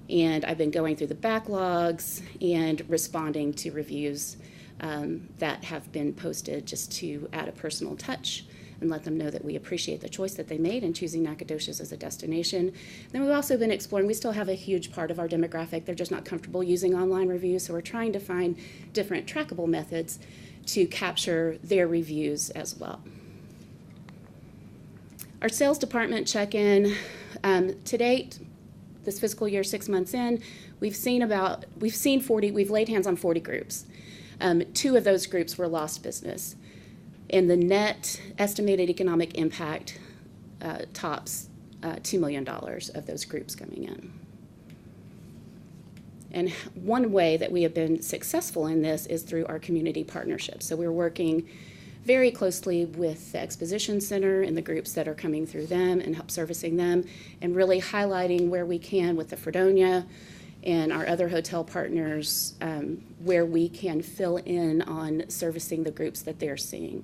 And I've been going through the backlogs and responding to reviews that have been posted just to add a personal touch and let them know that we appreciate the choice that they made in choosing Nacogdoches as a destination. Then we've also been exploring, we still have a huge part of our demographic, they're just not comfortable using online reviews, so we're trying to find different trackable methods to capture their reviews as well. Our sales department check-in, to date, this fiscal year, 6 months in, we've laid hands on 40 groups. 2 of those groups were lost business. And the net estimated economic impact tops $2 million of those groups coming in. And one way that we have been successful in this is through our community partnerships. So we're working very closely with the Exposition Center and the groups that are coming through them and help servicing them, and really highlighting where we can with the Fredonia and our other hotel partners, where we can fill in on servicing the groups that they're seeing.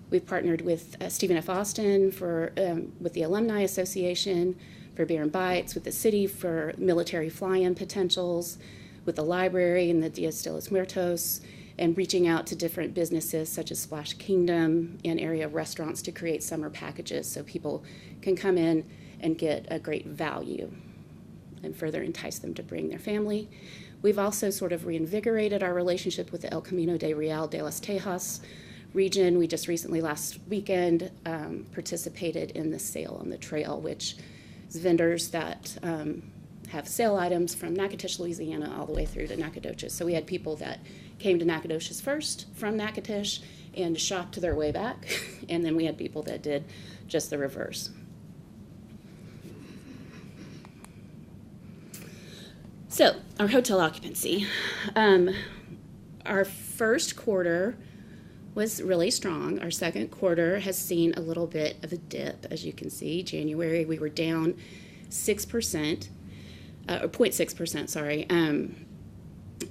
We've partnered with Stephen F. Austin with the Alumni Association, for Beer and Bites, with the city for military fly-in potentials, with the library and the Dias de los Muertos, and reaching out to different businesses such as Splash Kingdom and area restaurants to create summer packages so people can come in and get a great value and further entice them to bring their family. We've also sort of reinvigorated our relationship with the El Camino de Real de las Tejas region. We just recently, last weekend, participated in the Sale on the Trail, which is vendors that have sale items from Natchitoches, Louisiana, all the way through to Nacogdoches. So we had people that came to Nacogdoches first from Natchitoches and shopped their way back, and then we had people that did just the reverse. So, our hotel occupancy. Our first quarter was really strong. Our second quarter has seen a little bit of a dip, as you can see. January, we were down 6%, or 0.6%, sorry,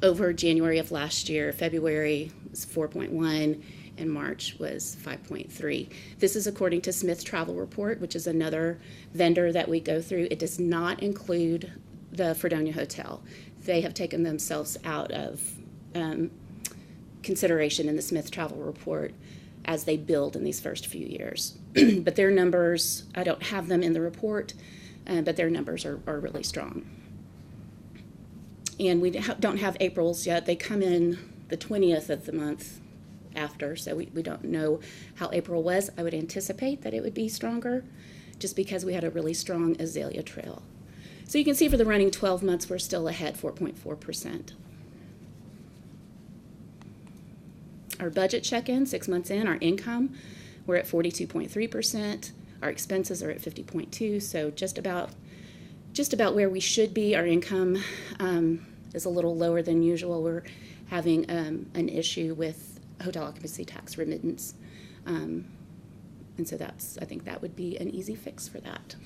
over January of last year. February was 4.1, and March was 5.3. This is according to Smith Travel Report, which is another vendor that we go through. It does not include the Fredonia Hotel. They have taken themselves out of consideration in the Smith Travel Report as they build in these first few years. But their numbers, I don't have them in the report, but their numbers are really strong. And we don't have April's yet. They come in the 20th of the month after, so we don't know how April was. I would anticipate that it would be stronger just because we had a really strong Azalea Trail. So you can see for the running 12 months, we're still ahead, 4.4%. Our budget check-in, 6 months in, our income, we're at 42.3%. Our expenses are at 50.2%, so just about where we should be. Our income is a little lower than usual. We're having an issue with hotel occupancy tax remittance. And so I think that would be an easy fix for that.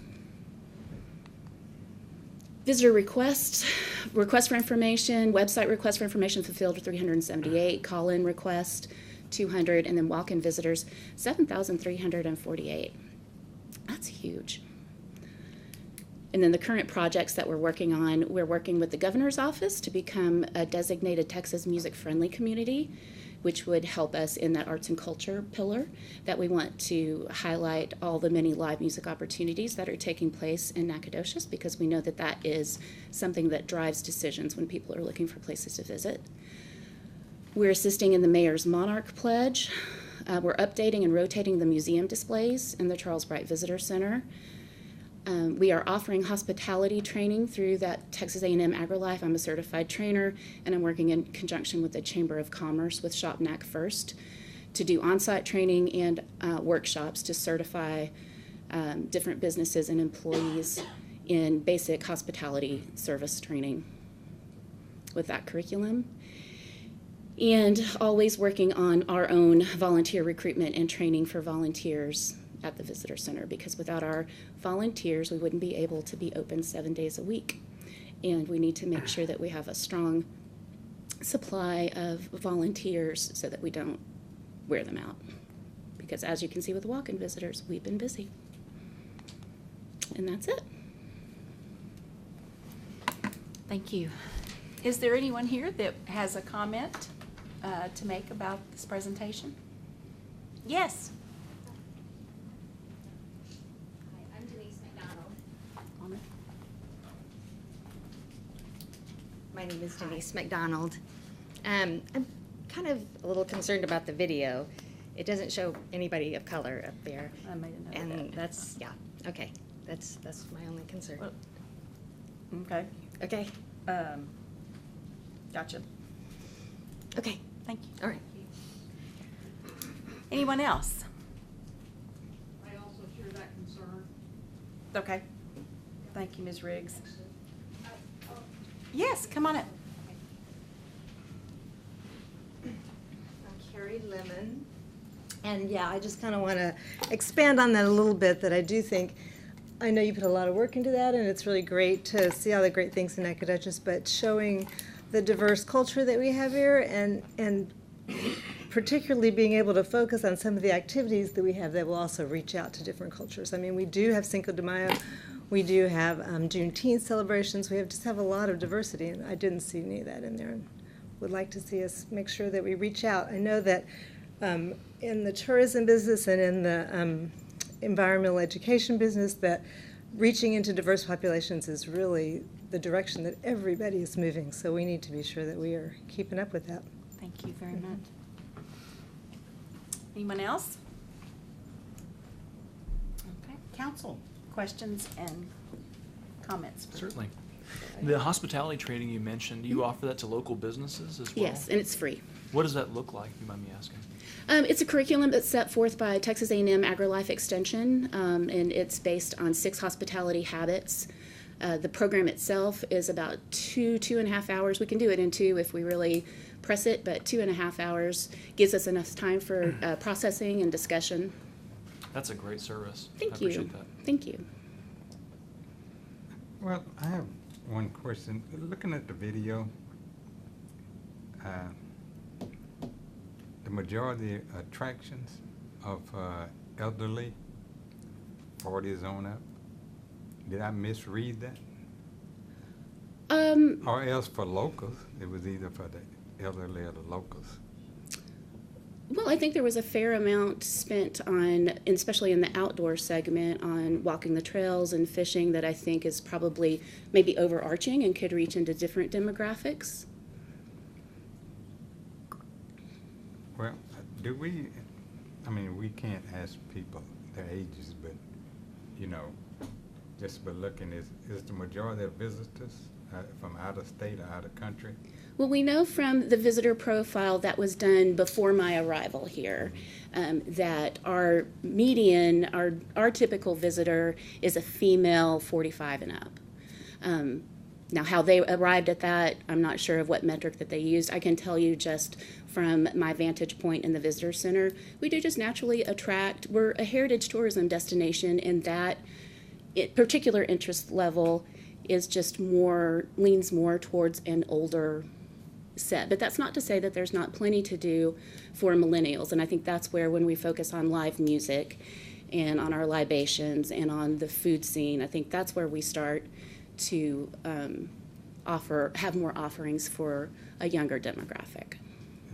Visitor requests for information, website requests for information fulfilled 378, call-in request 200, and then walk-in visitors 7,348. That's huge. And then the current projects that we're working on, we're working with the governor's office to become a designated Texas music-friendly community, which would help us in that arts and culture pillar that we want to highlight all the many live music opportunities that are taking place in Nacogdoches, because we know that that is something that drives decisions when people are looking for places to visit. We're assisting in the Mayor's Monarch Pledge. We're updating and rotating the museum displays in the Charles Bright Visitor Center. We are offering hospitality training through that Texas A&M AgriLife. I'm a certified trainer, and I'm working in conjunction with the Chamber of Commerce with Shop Nac First to do on-site training and workshops to certify different businesses and employees in basic hospitality service training with that curriculum. And always working on our own volunteer recruitment and training for volunteers at the Visitor Center, because without our volunteers, we wouldn't be able to be open 7 days a week. And we need to make sure that we have a strong supply of volunteers so that we don't wear them out. Because as you can see with walk-in visitors, we've been busy. And that's it. Thank you. Is there anyone here that has a comment to make about this presentation? Yes. Hi, I'm Denise McDonald. My name is Denise McDonald. I'm kind of a little concerned about the video. It doesn't show anybody of color up there. I made a note of And that. that's, yeah, okay. That's my only concern. Okay. Okay. Gotcha. Okay. Thank you. All right. Anyone else? I also share that concern. Okay. Thank you, Ms. Riggs. Yes, come on up. I'm Carrie Lemon. And yeah, I just kind of want to expand on that a little bit, that I do think, I know you put a lot of work into that, and it's really great to see all the great things in Nacogdoches, but showing the diverse culture that we have here, and particularly being able to focus on some of the activities that we have that will also reach out to different cultures. I mean, we do have Cinco de Mayo, we do have Juneteenth celebrations, we just have a lot of diversity, and I didn't see any of that in there, and would like to see us make sure that we reach out. I know that in the tourism business and in the environmental education business, that reaching into diverse populations is really the direction that everybody is moving, so we need to be sure that we are keeping up with that. Thank you very much. Anyone else? Okay, council, questions and comments? Certainly. The hospitality training you mentioned, do you offer that to local businesses as well? Yes, and it's free. What does that look like, if you mind me asking? It's a curriculum that's set forth by Texas A&M AgriLife Extension, and it's based on 6 hospitality habits. The program itself is about 2.5 hours. We can do it in 2 if we really press it, but 2.5 hours gives us enough time for processing and discussion. That's a great service. Thank I you. appreciate that. Thank you. Well, I have one question. Looking at the video, the majority attractions of elderly, 40s on up. Did I misread that? Or else for locals, it was either for the elderly or the locals. Well, I think there was a fair amount spent on, especially in the outdoor segment, on walking the trails and fishing that I think is probably maybe overarching and could reach into different demographics. Well, do we, I mean, we can't ask people their ages, but, you know, just by looking, is the majority of visitors from out of state or out of country? Well, we know from the visitor profile that was done before my arrival here that our median, our typical visitor is a female 45 and up. Now, how they arrived at that, I'm not sure of what metric that they used. I can tell you just from my vantage point in the visitor center, we do just naturally attract, we're a heritage tourism destination, and that particular interest level is just leans more towards an older set. But that's not to say that there's not plenty to do for millennials, and I think that's where, when we focus on live music and on our libations and on the food scene, I think that's where we start to have more offerings for a younger demographic.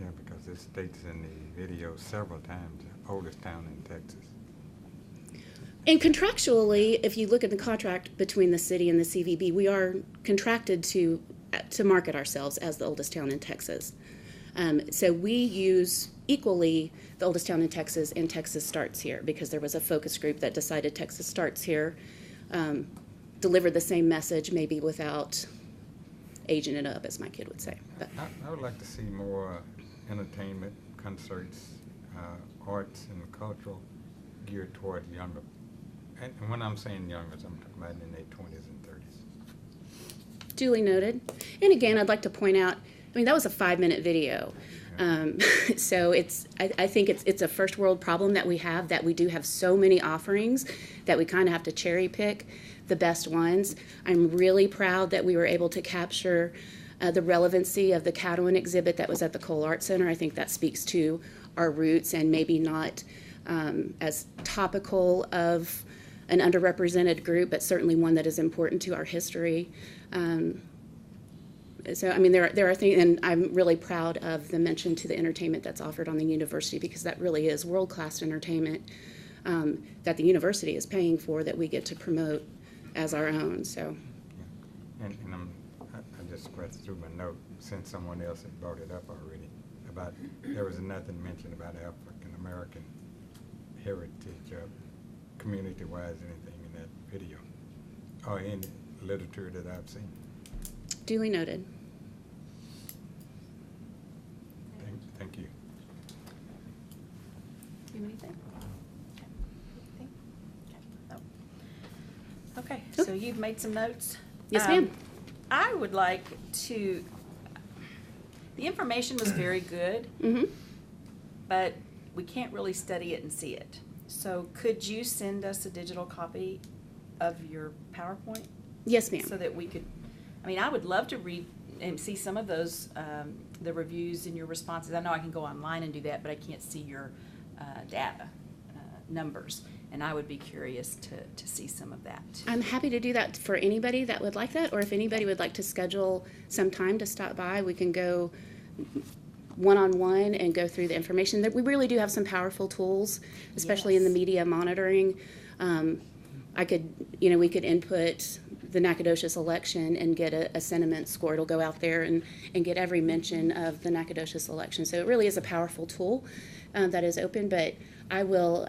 Yeah, because it states in the video several times, the oldest town in Texas. And contractually, if you look at the contract between the city and the CVB, we are contracted to market ourselves as the oldest town in Texas. So we use equally the oldest town in Texas and Texas Starts Here, because there was a focus group that decided Texas Starts Here delivered the same message, maybe without aging it up, as my kid would say. But I would like to see more entertainment, concerts, arts and cultural geared toward younger. And when I'm saying younger, I'm talking about in their 20s and 30s. duly noted. And again, I'd like to point out, I mean, that was a 5-minute video. So I think it's a first world problem that we have, that we do have so many offerings that we kind of have to cherry pick the best ones. I'm really proud that we were able to capture the relevancy of the Cadwin exhibit that was at the Cole Art Center. I think that speaks to our roots, and maybe not as topical of an underrepresented group, but certainly one that is important to our history. So, I mean, there are things, and I'm really proud of the mention to the entertainment that's offered on the university, because that really is world-class entertainment that the university is paying for, that we get to promote as our own. So, and I just scratched through my note, since someone else had brought it up already, about, there was nothing mentioned about African-American heritage, community-wise, anything in that video, or in literature that I've seen. Duly noted. Thank you. Do you have anything? Okay, so you've made some notes? Yes, ma'am. I would like to, the information was very good, but we can't really study it and see it. So could you send us a digital copy of your PowerPoint? Yes, ma'am. So that we could, I mean, I would love to read and see some of those, the reviews and your responses. I know I can go online and do that, but I can't see your data numbers. And I would be curious to see some of that. I'm happy to do that for anybody that would like that, or if anybody would like to schedule some time to stop by, we can go one-on-one and go through the information. We really do have some powerful tools, especially in the media monitoring. We could input the Nacogdoches election and get a sentiment score. It'll go out there and get every mention of the Nacogdoches election. So it really is a powerful tool that is open, but I will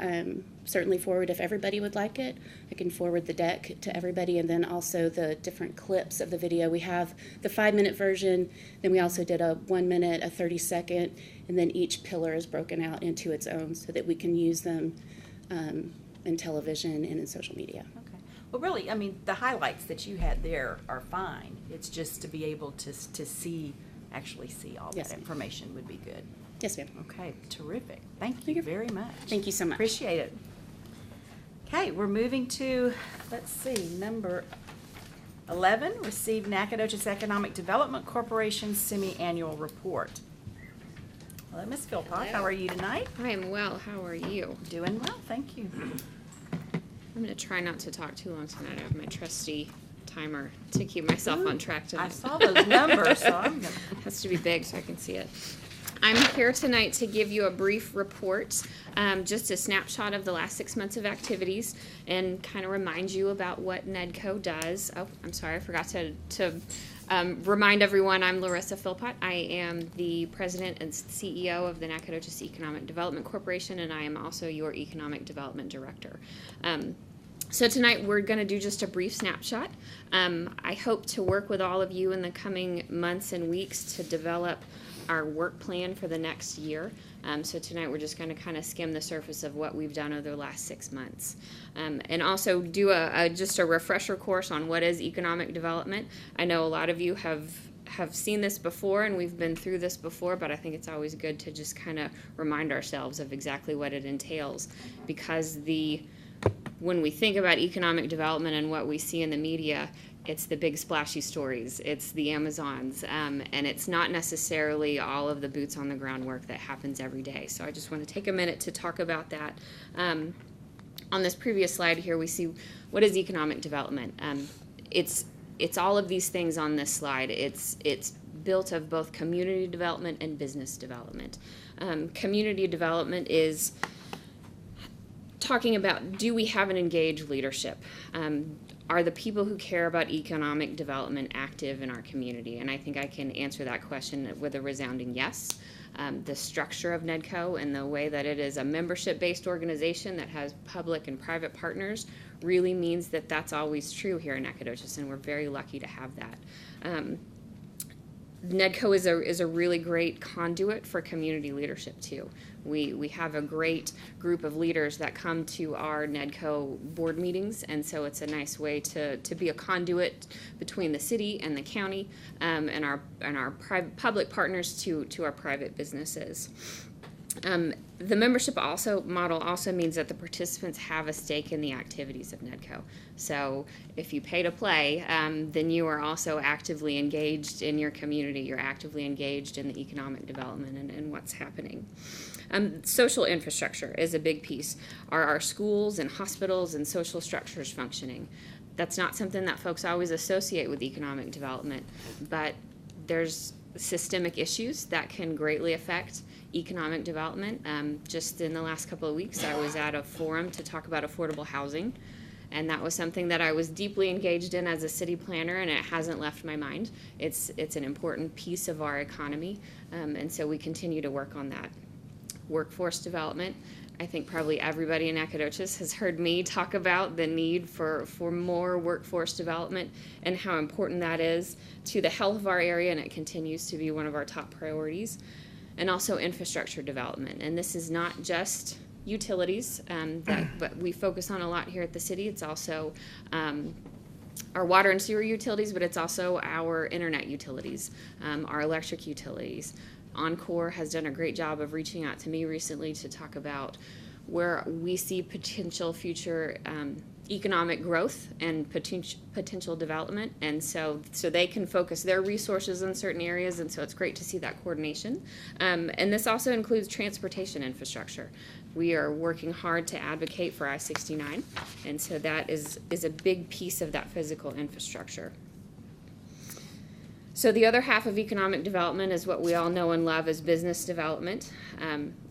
certainly forward, if everybody would like it, I can forward the deck to everybody, and then also the different clips of the video. We have the 5-minute version, then we also did a 1 minute, a 30-second, and then each pillar is broken out into its own so that we can use them in television and in social media. Okay. Well, really, I mean, the highlights that you had there are fine. It's just to be able to actually see all that information would be good. Yes, ma'am. Okay, terrific. Thank you very much. Thank you so much. Appreciate it. Okay, we're moving to, let's see, number 11, receive Nacogdoches Economic Development Corporation semi-annual report. Hello, Ms. Philpott. How are you tonight? I am well. How are you? Doing well, thank you. I'm going to try not to talk too long tonight. I have my trusty timer to keep myself on track tonight. I saw those numbers, so I'm going to... It has to be big so I can see it. I'm here tonight to give you a brief report, just a snapshot of the last 6 months of activities, and kind of remind you about what NEDCO does. Oh, I'm sorry, I forgot to remind everyone I'm Larissa Philpott. I am the president and CEO of the Nacogdoches Economic Development Corporation, and I am also your economic development director. So tonight we're going to do just a brief snapshot. I hope to work with all of you in the coming months and weeks to develop our work plan for the next year. So tonight we're just going to kind of skim the surface of what we've done over the last 6 months. And also do just a refresher course on what is economic development. I know a lot of you have seen this before and we've been through this before, but I think it's always good to just kind of remind ourselves of exactly what it entails, because when we think about economic development and what we see in the media, it's the big splashy stories, it's the Amazons, and it's not necessarily all of the boots on the ground work that happens every day. So I just want to take a minute to talk about that. On this previous slide here, we see what is economic development. It's all of these things on this slide. It's built of both community development and business development. Community development is talking about, do we have an engaged leadership? Are the people who care about economic development active in our community? And I think I can answer that question with a resounding yes. The structure of NEDCO and the way that it is a membership-based organization that has public and private partners really means that that's always true here in Nacogdoches, and we're very lucky to have that. NEDCO is a really great conduit for community leadership too. We have a great group of leaders that come to our NEDCO board meetings, and so it's a nice way to be a conduit between the city and the county, and our public partners to our private businesses. The membership model also means that the participants have a stake in the activities of NEDCO. So if you pay to play, then you are also actively engaged in your community. You're actively engaged in the economic development and what's happening. Social infrastructure is a big piece. Are our schools and hospitals and social structures functioning? That's not something that folks always associate with economic development, but there's systemic issues that can greatly affect economic development. Just in the last couple of weeks, I was at a forum to talk about affordable housing, And that was something that I was deeply engaged in as a city planner, and it hasn't left my mind. It's an important piece of our economy, and so we continue to work on that. Workforce development. I think probably everybody in Nacogdoches has heard me talk about the need for more workforce development and how important that is to the health of our area, and it continues to be one of our top priorities. And also infrastructure development. And this is not just utilities but we focus on a lot here at the city. It's also our water and sewer utilities, but it's also our internet utilities, our electric utilities. Encore has done a great job of reaching out to me recently to talk about where we see potential future economic growth and potential development, and so they can focus their resources in certain areas, and so it's great to see that coordination. And this also includes transportation infrastructure. We are working hard to advocate for I-69, and so that is a big piece of that physical infrastructure. So the other half of economic development is what we all know and love as business development.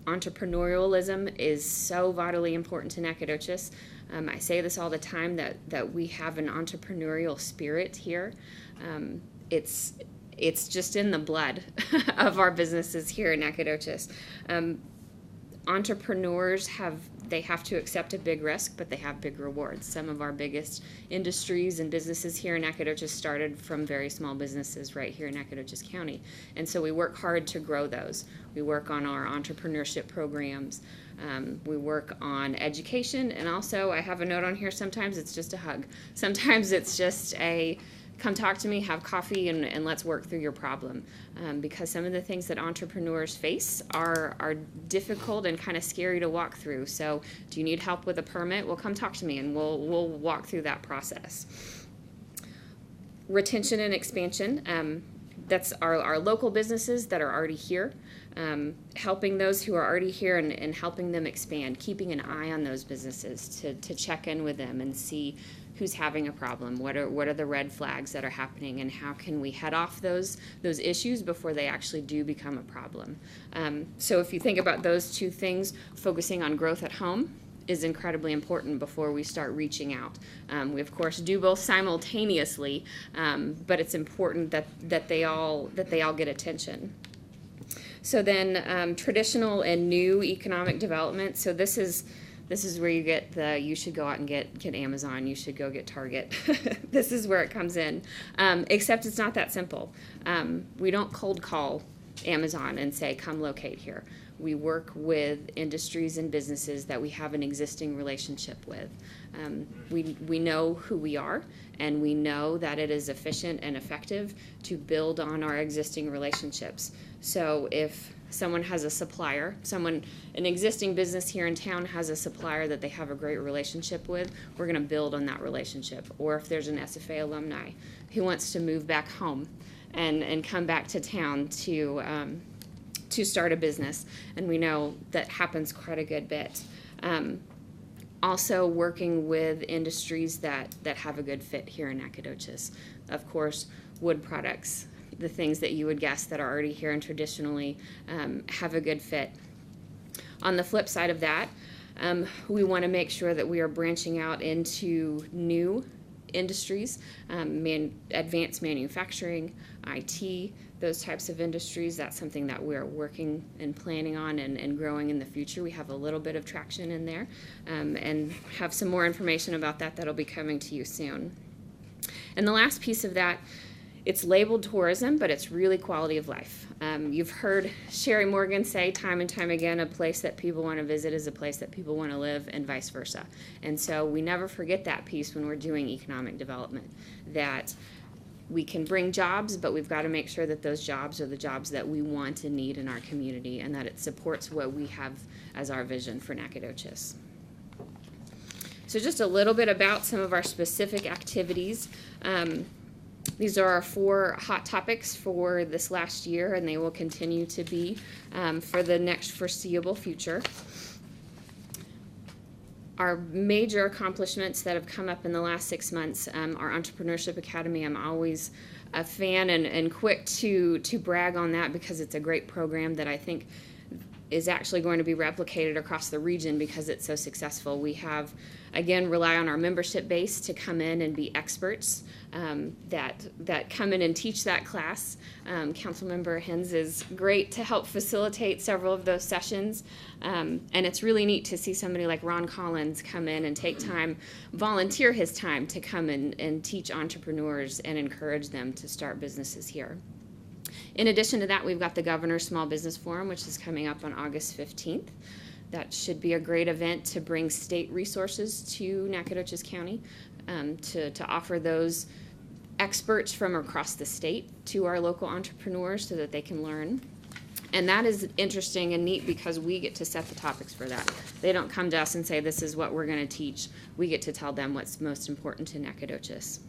Entrepreneurialism is so vitally important to Nacogdoches. I say this all the time that we have an entrepreneurial spirit here. It's just in the blood of our businesses here in Nacogdoches. Entrepreneurs have to accept a big risk, but they have big rewards. Some of our biggest industries and businesses here in Nacogdoches started from very small businesses right here in Nacogdoches County. And so we work hard to grow those. We work on our entrepreneurship programs. We work on education, and also I have a note on here, sometimes it's just a hug. Sometimes it's just a come talk to me, have coffee, and let's work through your problem. Because some of the things that entrepreneurs face are difficult and kind of scary to walk through. So do you need help with a permit? Well, come talk to me and we'll walk through that process. Retention and expansion. That's our local businesses that are already here. Helping those who are already here and helping them expand, keeping an eye on those businesses to check in with them and see who's having a problem, what are the red flags that are happening, and how can we head off those issues before they actually do become a problem. So if you think about those two things, focusing on growth at home is incredibly important before we start reaching out. We of course do both simultaneously, but it's important that they all get attention. So then traditional and new economic development. So this is where you get you should go out and get Amazon, you should go get Target. This is where it comes in, except it's not that simple. We don't cold call Amazon and say, come locate here. We work with industries and businesses that we have an existing relationship with. We know who we are, and we know that it is efficient and effective to build on our existing relationships. So if someone has a supplier, an existing business here in town has a supplier that they have a great relationship with, we're going to build on that relationship. Or if there's an SFA alumni who wants to move back home and come back to town to start a business, and we know that happens quite a good bit. Also working with industries that have a good fit here in Nacogdoches. Of course, wood products, the things that you would guess that are already here and traditionally have a good fit. On the flip side of that, we want to make sure that we are branching out into new industries, advanced manufacturing, IT, those types of industries. That's something that we're working and planning on and growing in the future. We have a little bit of traction in there, and have some more information about that'll be coming to you soon. And the last piece of that, it's labeled tourism, but it's really quality of life. You've heard Sherry Morgan say time and time again, a place that people want to visit is a place that people want to live, and vice versa. And so we never forget that piece when we're doing economic development, that we can bring jobs, but we've got to make sure that those jobs are the jobs that we want and need in our community, and that it supports what we have as our vision for Nacogdoches. So just a little bit about some of our specific activities. These are our 4 hot topics for this last year, and they will continue to be for the next foreseeable future. Our major accomplishments that have come up in the last 6 months, our Entrepreneurship Academy. I'm always a fan and quick to brag on that, because it's a great program that I think is actually going to be replicated across the region because it's so successful. We have, again, rely on our membership base to come in and be experts that come in and teach that class. Councilmember Hens is great to help facilitate several of those sessions. And it's really neat to see somebody like Ron Collins come in and take time, volunteer his time to come in and teach entrepreneurs and encourage them to start businesses here. In addition to that, we've got the Governor's Small Business Forum, which is coming up on August 15th. That should be a great event to bring state resources to Nacogdoches County, to offer those experts from across the state to our local entrepreneurs so that they can learn. And that is interesting and neat because we get to set the topics for that. They don't come to us and say, this is what we're going to teach. We get to tell them what's most important to Nacogdoches.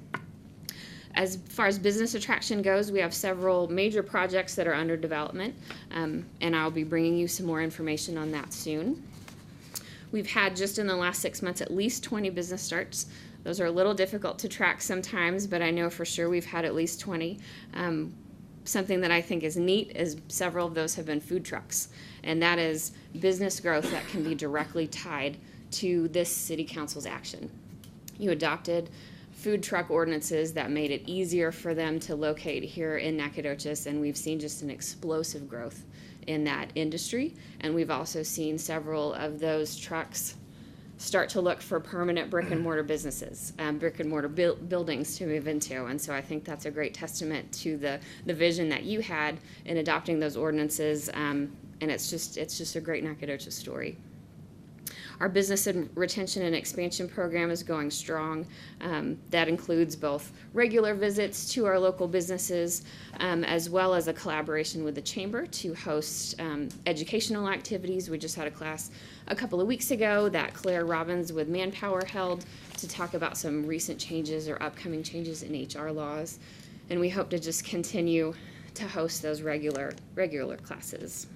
As far as business attraction goes, we have several major projects that are under development, and I'll be bringing you some more information on that soon. We've had just in the last 6 months at least 20 business starts. Those are a little difficult to track sometimes, but I know for sure we've had at least 20. Something that I think is neat is several of those have been food trucks, and that is business growth that can be directly tied to this city council's action. You adopted food truck ordinances that made it easier for them to locate here in Nacogdoches, and we've seen just an explosive growth in that industry. And we've also seen several of those trucks start to look for permanent brick and mortar businesses, brick and mortar buildings to move into. And so I think that's a great testament to the vision that you had in adopting those ordinances. And it's just a great Nacogdoches story. Our business and retention and expansion program is going strong. That includes both regular visits to our local businesses, as well as a collaboration with the Chamber to host educational activities. We just had a class a couple of weeks ago that Claire Robbins with Manpower held to talk about some recent changes or upcoming changes in HR laws. And we hope to just continue to host those regular classes.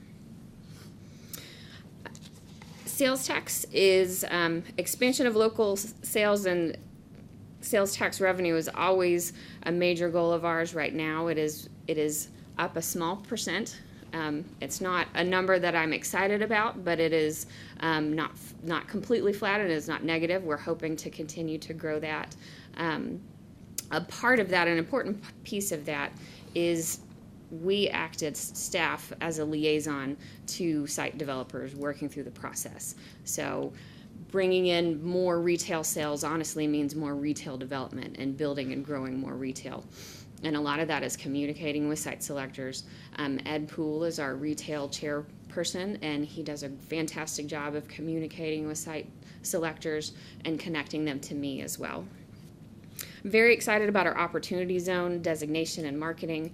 Sales tax is expansion of local sales, and sales tax revenue is always a major goal of ours. Right now it is up a small percent. It's not a number that I'm excited about, but it is not completely flat, and it is not negative. We're hoping to continue to grow that. A part of that, an important piece of that, is we acted, staff, as a liaison to site developers working through the process. So bringing in more retail sales honestly means more retail development and building and growing more retail. And a lot of that is communicating with site selectors. Ed Poole is our retail chairperson, and he does a fantastic job of communicating with site selectors and connecting them to me as well. I'm very excited about our Opportunity Zone designation and marketing.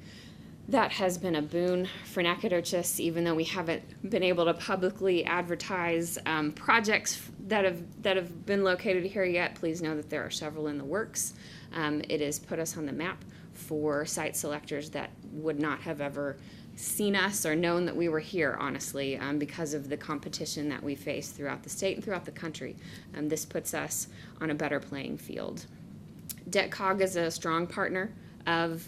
That has been a boon for Nacogdoches, even though we haven't been able to publicly advertise projects that have been located here yet. Please know that there are several in the works. It has put us on the map for site selectors that would not have ever seen us or known that we were here, honestly, because of the competition that we face throughout the state and throughout the country. This puts us on a better playing field. DebtCog is a strong partner of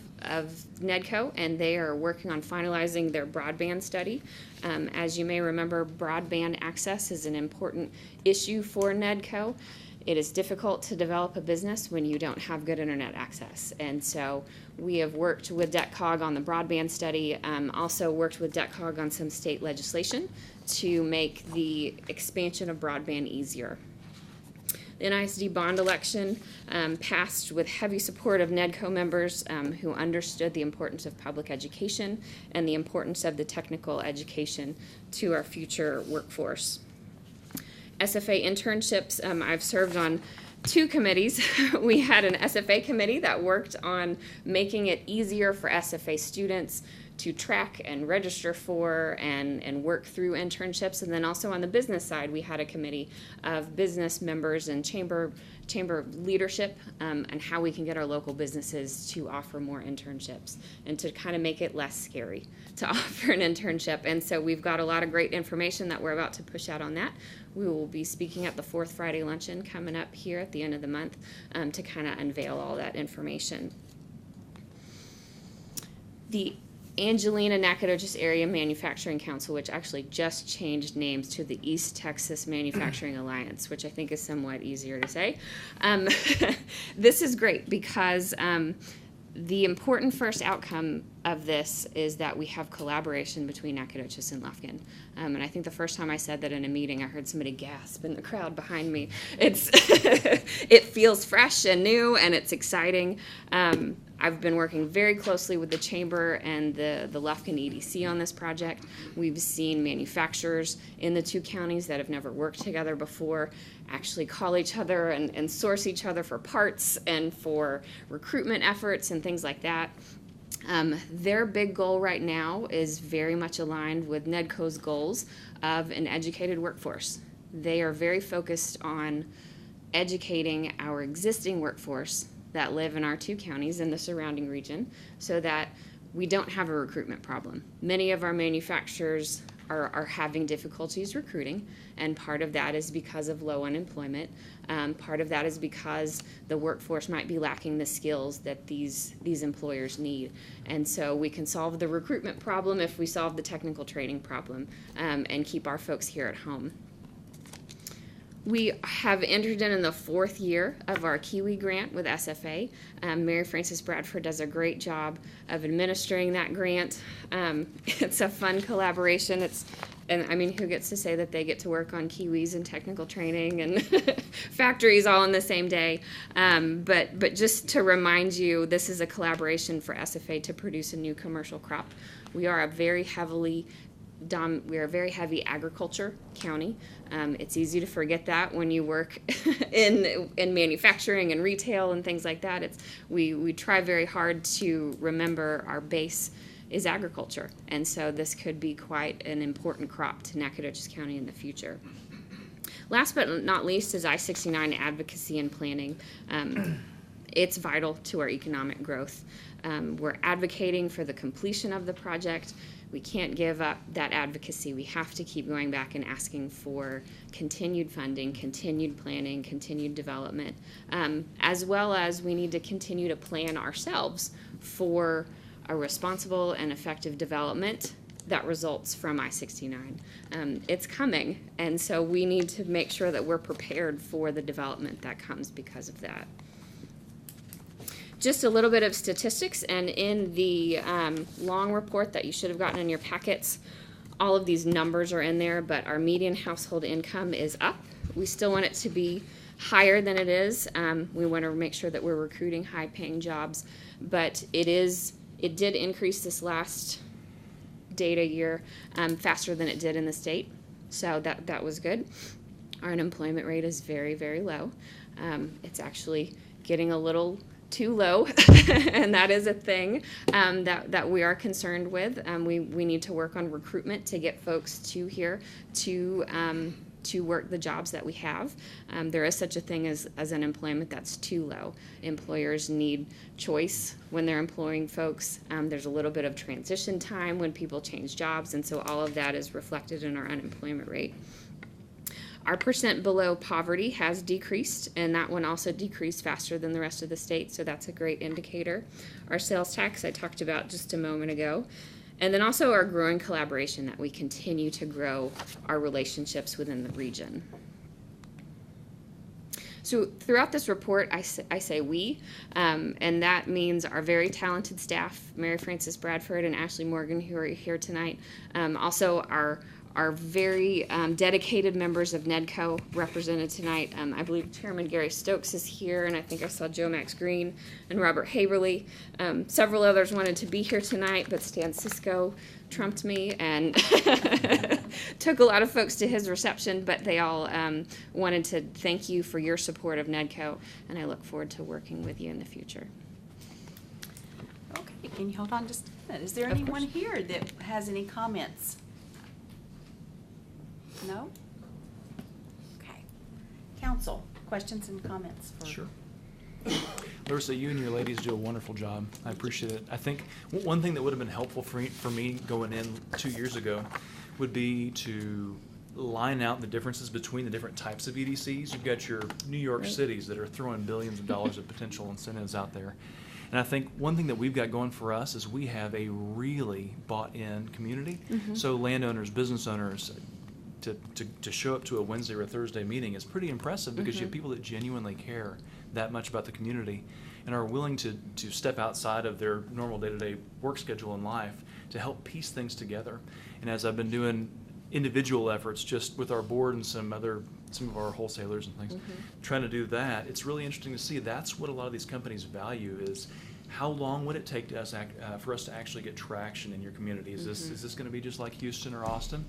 NEDCO, and they are working on finalizing their broadband study. As you may remember, broadband access is an important issue for NEDCO. It is difficult to develop a business when you don't have good internet access, and so we have worked with DebtCog on the broadband study, also worked with DebtCog on some state legislation to make the expansion of broadband easier. The NISD bond election passed with heavy support of NEDCO members who understood the importance of public education and the importance of the technical education to our future workforce. SFA internships, I've served on 2 committees. We had an SFA committee that worked on making it easier for SFA students to track and register for and work through internships. And then also on the business side, we had a committee of business members and chamber leadership and how we can get our local businesses to offer more internships and to kind of make it less scary to offer an internship. And so we've got a lot of great information that we're about to push out on that. We will be speaking at the 4th Friday Luncheon coming up here at the end of the month to kind of unveil all that information. The Angelina Nacogdoches Area Manufacturing Council, which actually just changed names to the East Texas Manufacturing Alliance, which I think is somewhat easier to say. This is great because the important first outcome of this is that we have collaboration between Nacogdoches and Lufkin. And I think the first time I said that in a meeting, I heard somebody gasp in the crowd behind me. It's it feels fresh and new, and it's exciting. I've been working very closely with the Chamber and the Lufkin EDC on this project. We've seen manufacturers in the two counties that have never worked together before actually call each other and source each other for parts and for recruitment efforts and things like that. Their big goal right now is very much aligned with NEDCO's goals of an educated workforce. They are very focused on educating our existing workforce that live in our two counties in the surrounding region so that we don't have a recruitment problem. Many of our manufacturers are having difficulties recruiting, and part of that is because of low unemployment. Part of that is because the workforce might be lacking the skills that these employers need. And so we can solve the recruitment problem if we solve the technical training problem and keep our folks here at home. We have entered in the 4th year of our Kiwi grant with SFA. Mary Frances Bradford does a great job of administering that grant. It's a fun collaboration. And I mean, who gets to say that they get to work on Kiwis and technical training and factories all in the same day? But just to remind you, this is a collaboration for SFA to produce a new commercial crop. We are a very heavy agriculture county. It's easy to forget that when you work in manufacturing and retail and things like that. We try very hard to remember our base is agriculture, and so this could be quite an important crop to Nacogdoches County in the future. Last but not least is I-69 advocacy and planning. It's vital to our economic growth. We're advocating for the completion of the project. We can't give up that advocacy. We have to keep going back and asking for continued funding, continued planning, continued development, as well as we need to continue to plan ourselves for a responsible and effective development that results from I-69. It's coming, and so we need to make sure that we're prepared for the development that comes because of that. Just a little bit of statistics, and in the long report that you should have gotten in your packets, all of these numbers are in there, but our median household income is up. We still want it to be higher than it is. We want to make sure that we're recruiting high-paying jobs, but it did increase this last data year faster than it did in the state, so that was good. Our unemployment rate is very, very low. It's actually getting a little too low, and that is a thing that we are concerned with. We need to work on recruitment to get folks to here to work the jobs that we have. There is such a thing as unemployment that's too low. Employers need choice when they're employing folks. There's a little bit of transition time when people change jobs, and so all of that is reflected in our unemployment rate. Our percent below poverty has decreased, and that one also decreased faster than the rest of the state, so that's a great indicator. Our sales tax I talked about just a moment ago. And then also our growing collaboration, that we continue to grow our relationships within the region. So throughout this report, I say we, and that means our very talented staff, Mary Frances Bradford and Ashley Morgan, who are here tonight. Also our very dedicated members of NEDCO represented tonight. I believe Chairman Gary Stokes is here, and I think I saw Joe Max Green and Robert Haberly. Several others wanted to be here tonight, but Stan Cisco trumped me and took a lot of folks to his reception, but they all wanted to thank you for your support of NEDCO, and I look forward to working with you in the future. Okay, can you hold on just a minute? Is there anyone here that has any comments? No? Okay. Council, questions and comments? Sure. Larissa, you and your ladies do a wonderful job. I appreciate it. I think one thing that would have been helpful for me going in 2 years ago would be to line out the differences between the different types of EDCs. You've got your New York cities that are throwing billions of dollars of potential incentives out there. And I think one thing that we've got going for us is we have a really bought-in community. Mhm. So landowners, business owners, to show up to a Wednesday or a Thursday meeting is pretty impressive because you have Mhm. people that genuinely care that much about the community and are willing to step outside of their normal day-to-day work schedule in life to help piece things together. And as I've been doing individual efforts just with our board and some of our wholesalers and things, trying to do that, it's really interesting to see that's what a lot of these companies value is how long would it take to us for us to actually get traction in your community? Is this going to be just like Houston or Austin?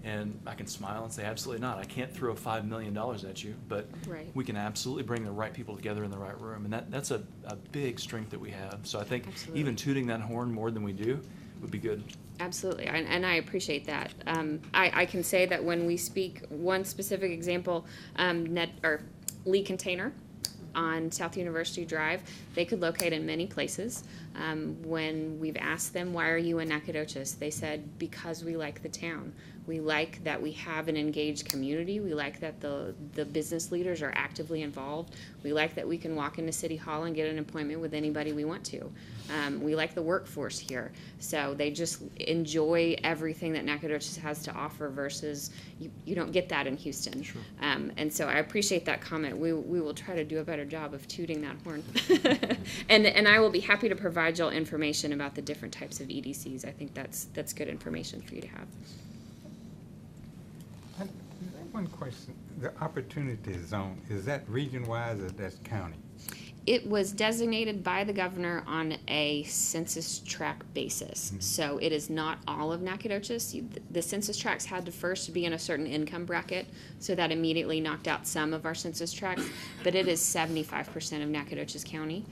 And I can smile and say, absolutely not. I can't throw $5 million at you, but Right. we can absolutely bring the right people together in the right room. And that's a big strength that we have. So I think Absolutely. even tooting that horn more than we do would be good. Absolutely, and I appreciate that. I can say that when we speak, one specific example, Lee Container on South University Drive, they could locate in many places. When we've asked them, why are you in Nacogdoches? They said, because we like the town. We like that we have an engaged community. We like that the business leaders are actively involved. We like that we can walk into City Hall and get an appointment with anybody we want to. We like the workforce here. So they just enjoy everything that Nacogdoches has to offer versus you don't get that in Houston. Sure. And so I appreciate that comment. We will try to do a better job of tooting that horn. and I will be happy to provide y'all information about the different types of EDCs. I think that's good information for you to have. One question, the opportunity zone, is that region-wise or that's county? It was designated by the governor on a census tract basis. So it is not all of Nacogdoches. The census tracts had to first be in a certain income bracket, so that immediately knocked out some of our census tracts. But it is 75% of Nacogdoches County,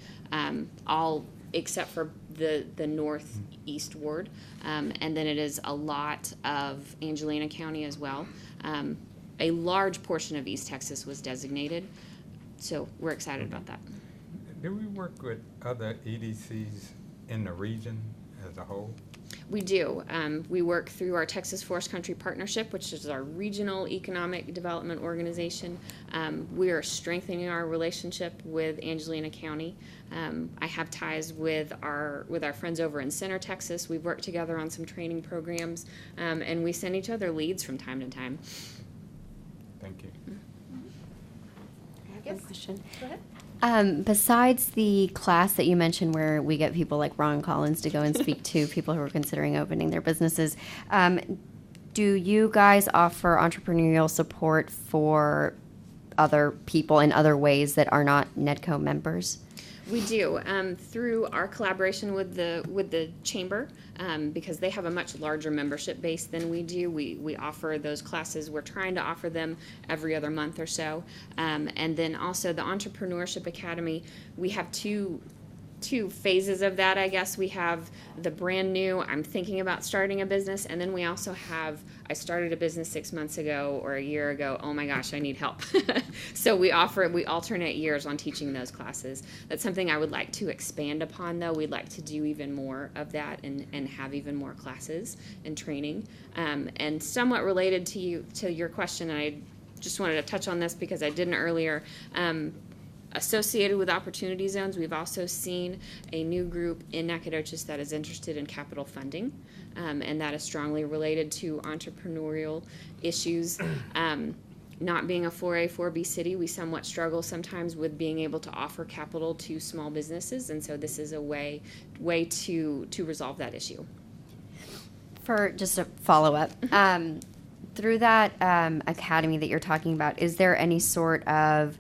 all except for the northeast ward. And then it is a lot of Angelina County as well. A large portion of East Texas was designated, so we're excited about that. Do we work with other EDCs in the region as a whole? We do. We work through our Texas Forest Country Partnership, which is our regional economic development organization. We are strengthening our relationship with Angelina County. I have ties with our friends over in Center, Texas. We've worked together on some training programs, and we send each other leads from time to time. Thank you. I have a question. Go ahead. Besides the class that you mentioned where we get people like Ron Collins to go and speak to people who are considering opening their businesses, do you guys offer entrepreneurial support for other people in other ways that are not NEDCO members? We do, through our collaboration with the chamber, because they have a much larger membership base than we do. We offer those classes. We're trying to offer them every other month or so. And then also the Entrepreneurship Academy, we have two phases of that, I guess. We have the brand new, I'm thinking about starting a business, and then we also have, I started a business 6 months ago or a year ago, oh my gosh, I need help. So we alternate years on teaching those classes. That's something I would like to expand upon, though. We'd like to do even more of that and have even more classes and training. And somewhat related to your question, and I just wanted to touch on this because I didn't earlier, associated with opportunity zones, we've also seen a new group in Nacogdoches that is interested in capital funding, and that is strongly related to entrepreneurial issues. Not being a 4A, 4B city, we somewhat struggle sometimes with being able to offer capital to small businesses, and so this is a way to resolve that issue. For just a follow-up, through that academy that you're talking about, is there any sort of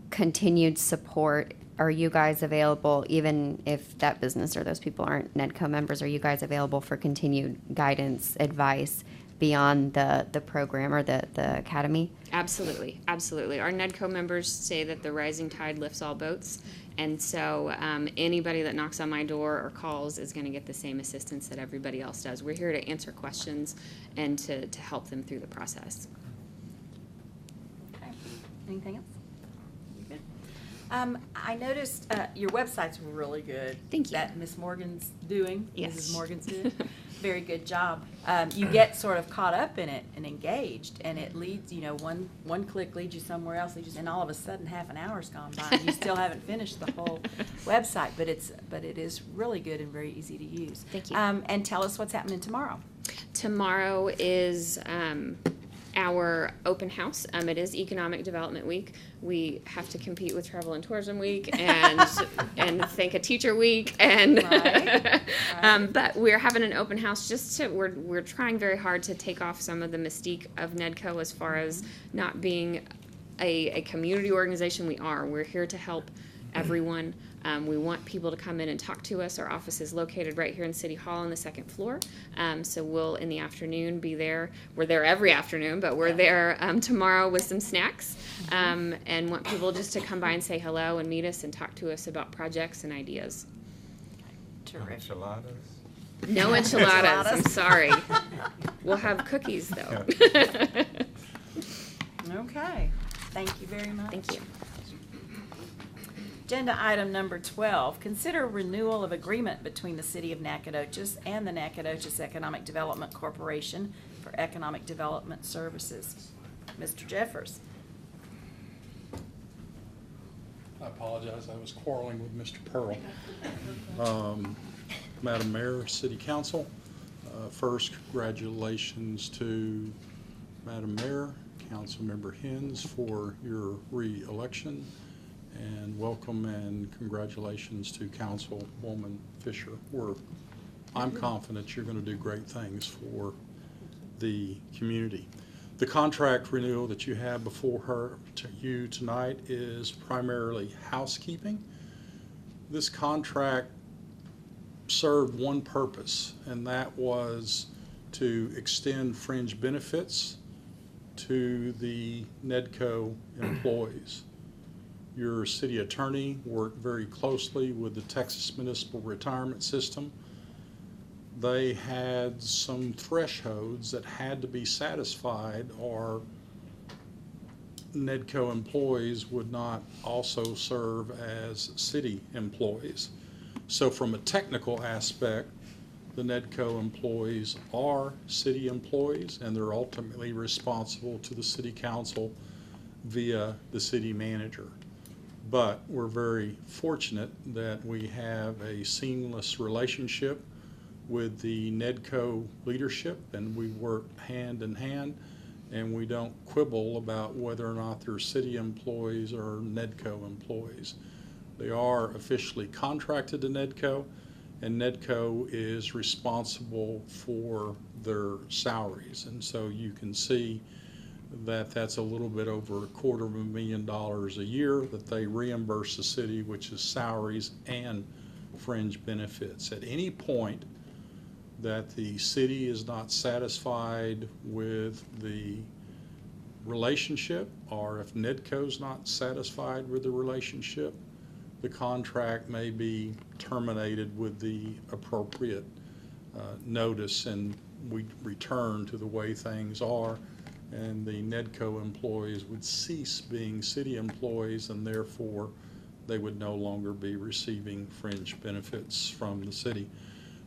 continued support? Are you guys available, even if that business or those people aren't NEDCO members, are you guys available for continued guidance, advice beyond the program or the academy? Absolutely. Our NEDCO members say that the rising tide lifts all boats, and so anybody that knocks on my door or calls is going to get the same assistance that everybody else does. We're here to answer questions and to help them through the process. Okay. Anything else? I noticed your website's really good. Thank you. That Miss Morgan's doing. Yes. Mrs. Morgan's doing. very good job. You get sort of caught up in it and engaged, and it leads, one click leads you somewhere else, and all of a sudden half an hour's gone by, and you still haven't finished the whole website, but it is really good and very easy to use. Thank you. And tell us what's happening tomorrow. Tomorrow is our open house. It is Economic Development Week. We have to compete with Travel and Tourism Week and Think a Teacher Week, and Right. but we're having an open house we're trying very hard to take off some of the mystique of NEDCO as far as not being a community organization. We're here to help everyone. We want people to come in and talk to us. Our office is located right here in City Hall on the second floor. So we'll, in the afternoon, be there. We're there every afternoon, but we're there tomorrow with some snacks, and want people just to come by and say hello and meet us and talk to us about projects and ideas. Terrific. Enchiladas? No enchiladas, I'm sorry. We'll have cookies, though. Okay. Thank you very much. Thank you. Agenda item number 12, consider renewal of agreement between the City of Nacogdoches and the Nacogdoches Economic Development Corporation for economic development services. Mr. Jeffers. I apologize, I was quarreling with Mr. Pearl. Madam Mayor, City Council, first, congratulations to Madam Mayor, Councilmember Hens for your re-election, and welcome and congratulations to Councilwoman Fisher. I'm confident you're going to do great things for the community. The contract renewal that you have before you tonight is primarily housekeeping. This contract served one purpose, and that was to extend fringe benefits to the NEDCO employees. Your city attorney worked very closely with the Texas Municipal Retirement System. They had some thresholds that had to be satisfied, or NEDCO employees would not also serve as city employees. So from a technical aspect, the NEDCO employees are city employees, and they're ultimately responsible to the city council via the city manager. But we're very fortunate that we have a seamless relationship with the NEDCO leadership, and we work hand in hand, and we don't quibble about whether or not they're city employees or NEDCO employees. They are officially contracted to NEDCO, and NEDCO is responsible for their salaries. And so you can see that that's a little bit over $250,000 a year that they reimburse the city, which is salaries and fringe benefits. At any point that the city is not satisfied with the relationship, or if NEDCO's not satisfied with the relationship, the contract may be terminated with the appropriate notice, and we return to the way things are, and the NEDCO employees would cease being city employees, and therefore they would no longer be receiving fringe benefits from the city.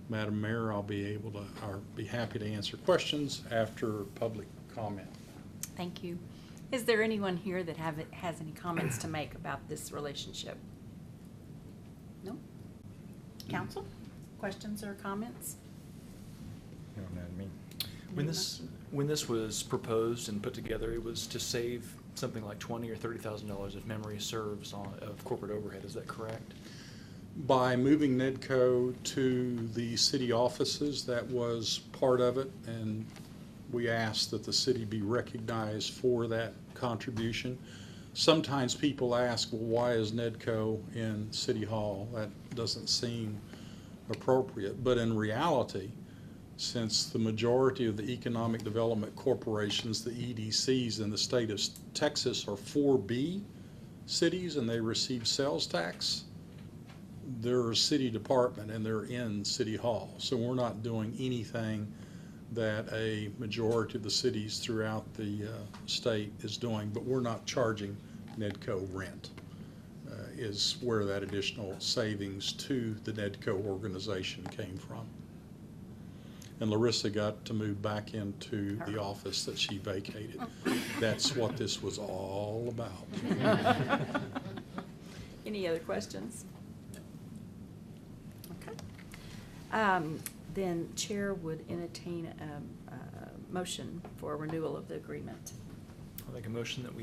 Madam Mayor, I'll be happy to answer questions after public comment. Thank you. Is there anyone here that has any comments to make about this relationship? No? Council? Questions or comments? You don't know what I mean. When this was proposed and put together, it was to save something like $20,000 or $30,000 if memory serves of corporate overhead. Is that correct? By moving NEDCO to the city offices, that was part of it, and we asked that the city be recognized for that contribution. Sometimes people ask, well, why is NEDCO in City Hall? That doesn't seem appropriate, but in reality, since the majority of the economic development corporations, the EDCs in the state of Texas, are 4B cities and they receive sales tax, they're a city department and they're in City Hall. So we're not doing anything that a majority of the cities throughout the state is doing, but we're not charging NEDCO rent, is where that additional savings to the NEDCO organization came from. and Larissa got to move back into the office that she vacated. That's what this was all about. Any other questions? Okay. Then Chair would entertain a motion for renewal of the agreement. I'll make a motion that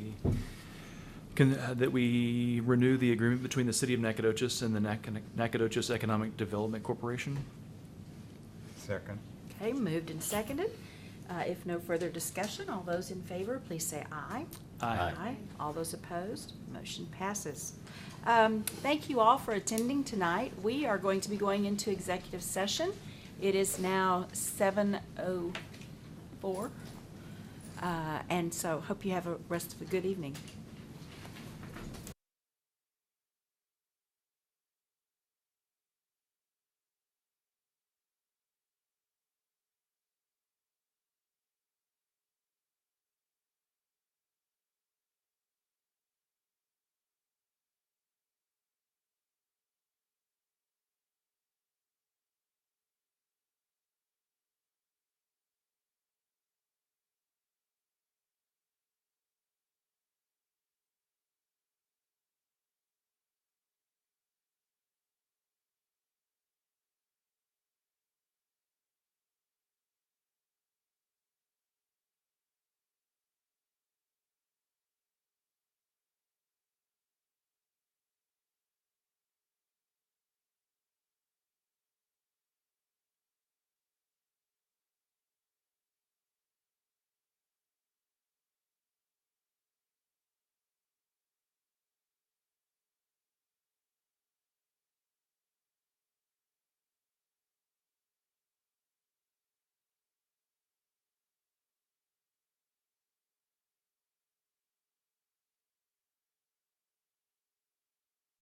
we renew the agreement between the City of Nacogdoches and the Nacogdoches Economic Development Corporation. Second. Okay, moved and seconded. If no further discussion, all those in favor, please say aye. Aye. All those opposed, motion passes. Thank you all for attending tonight. We are going to be going into executive session. It is now 7:04. And so hope you have a rest of a good evening.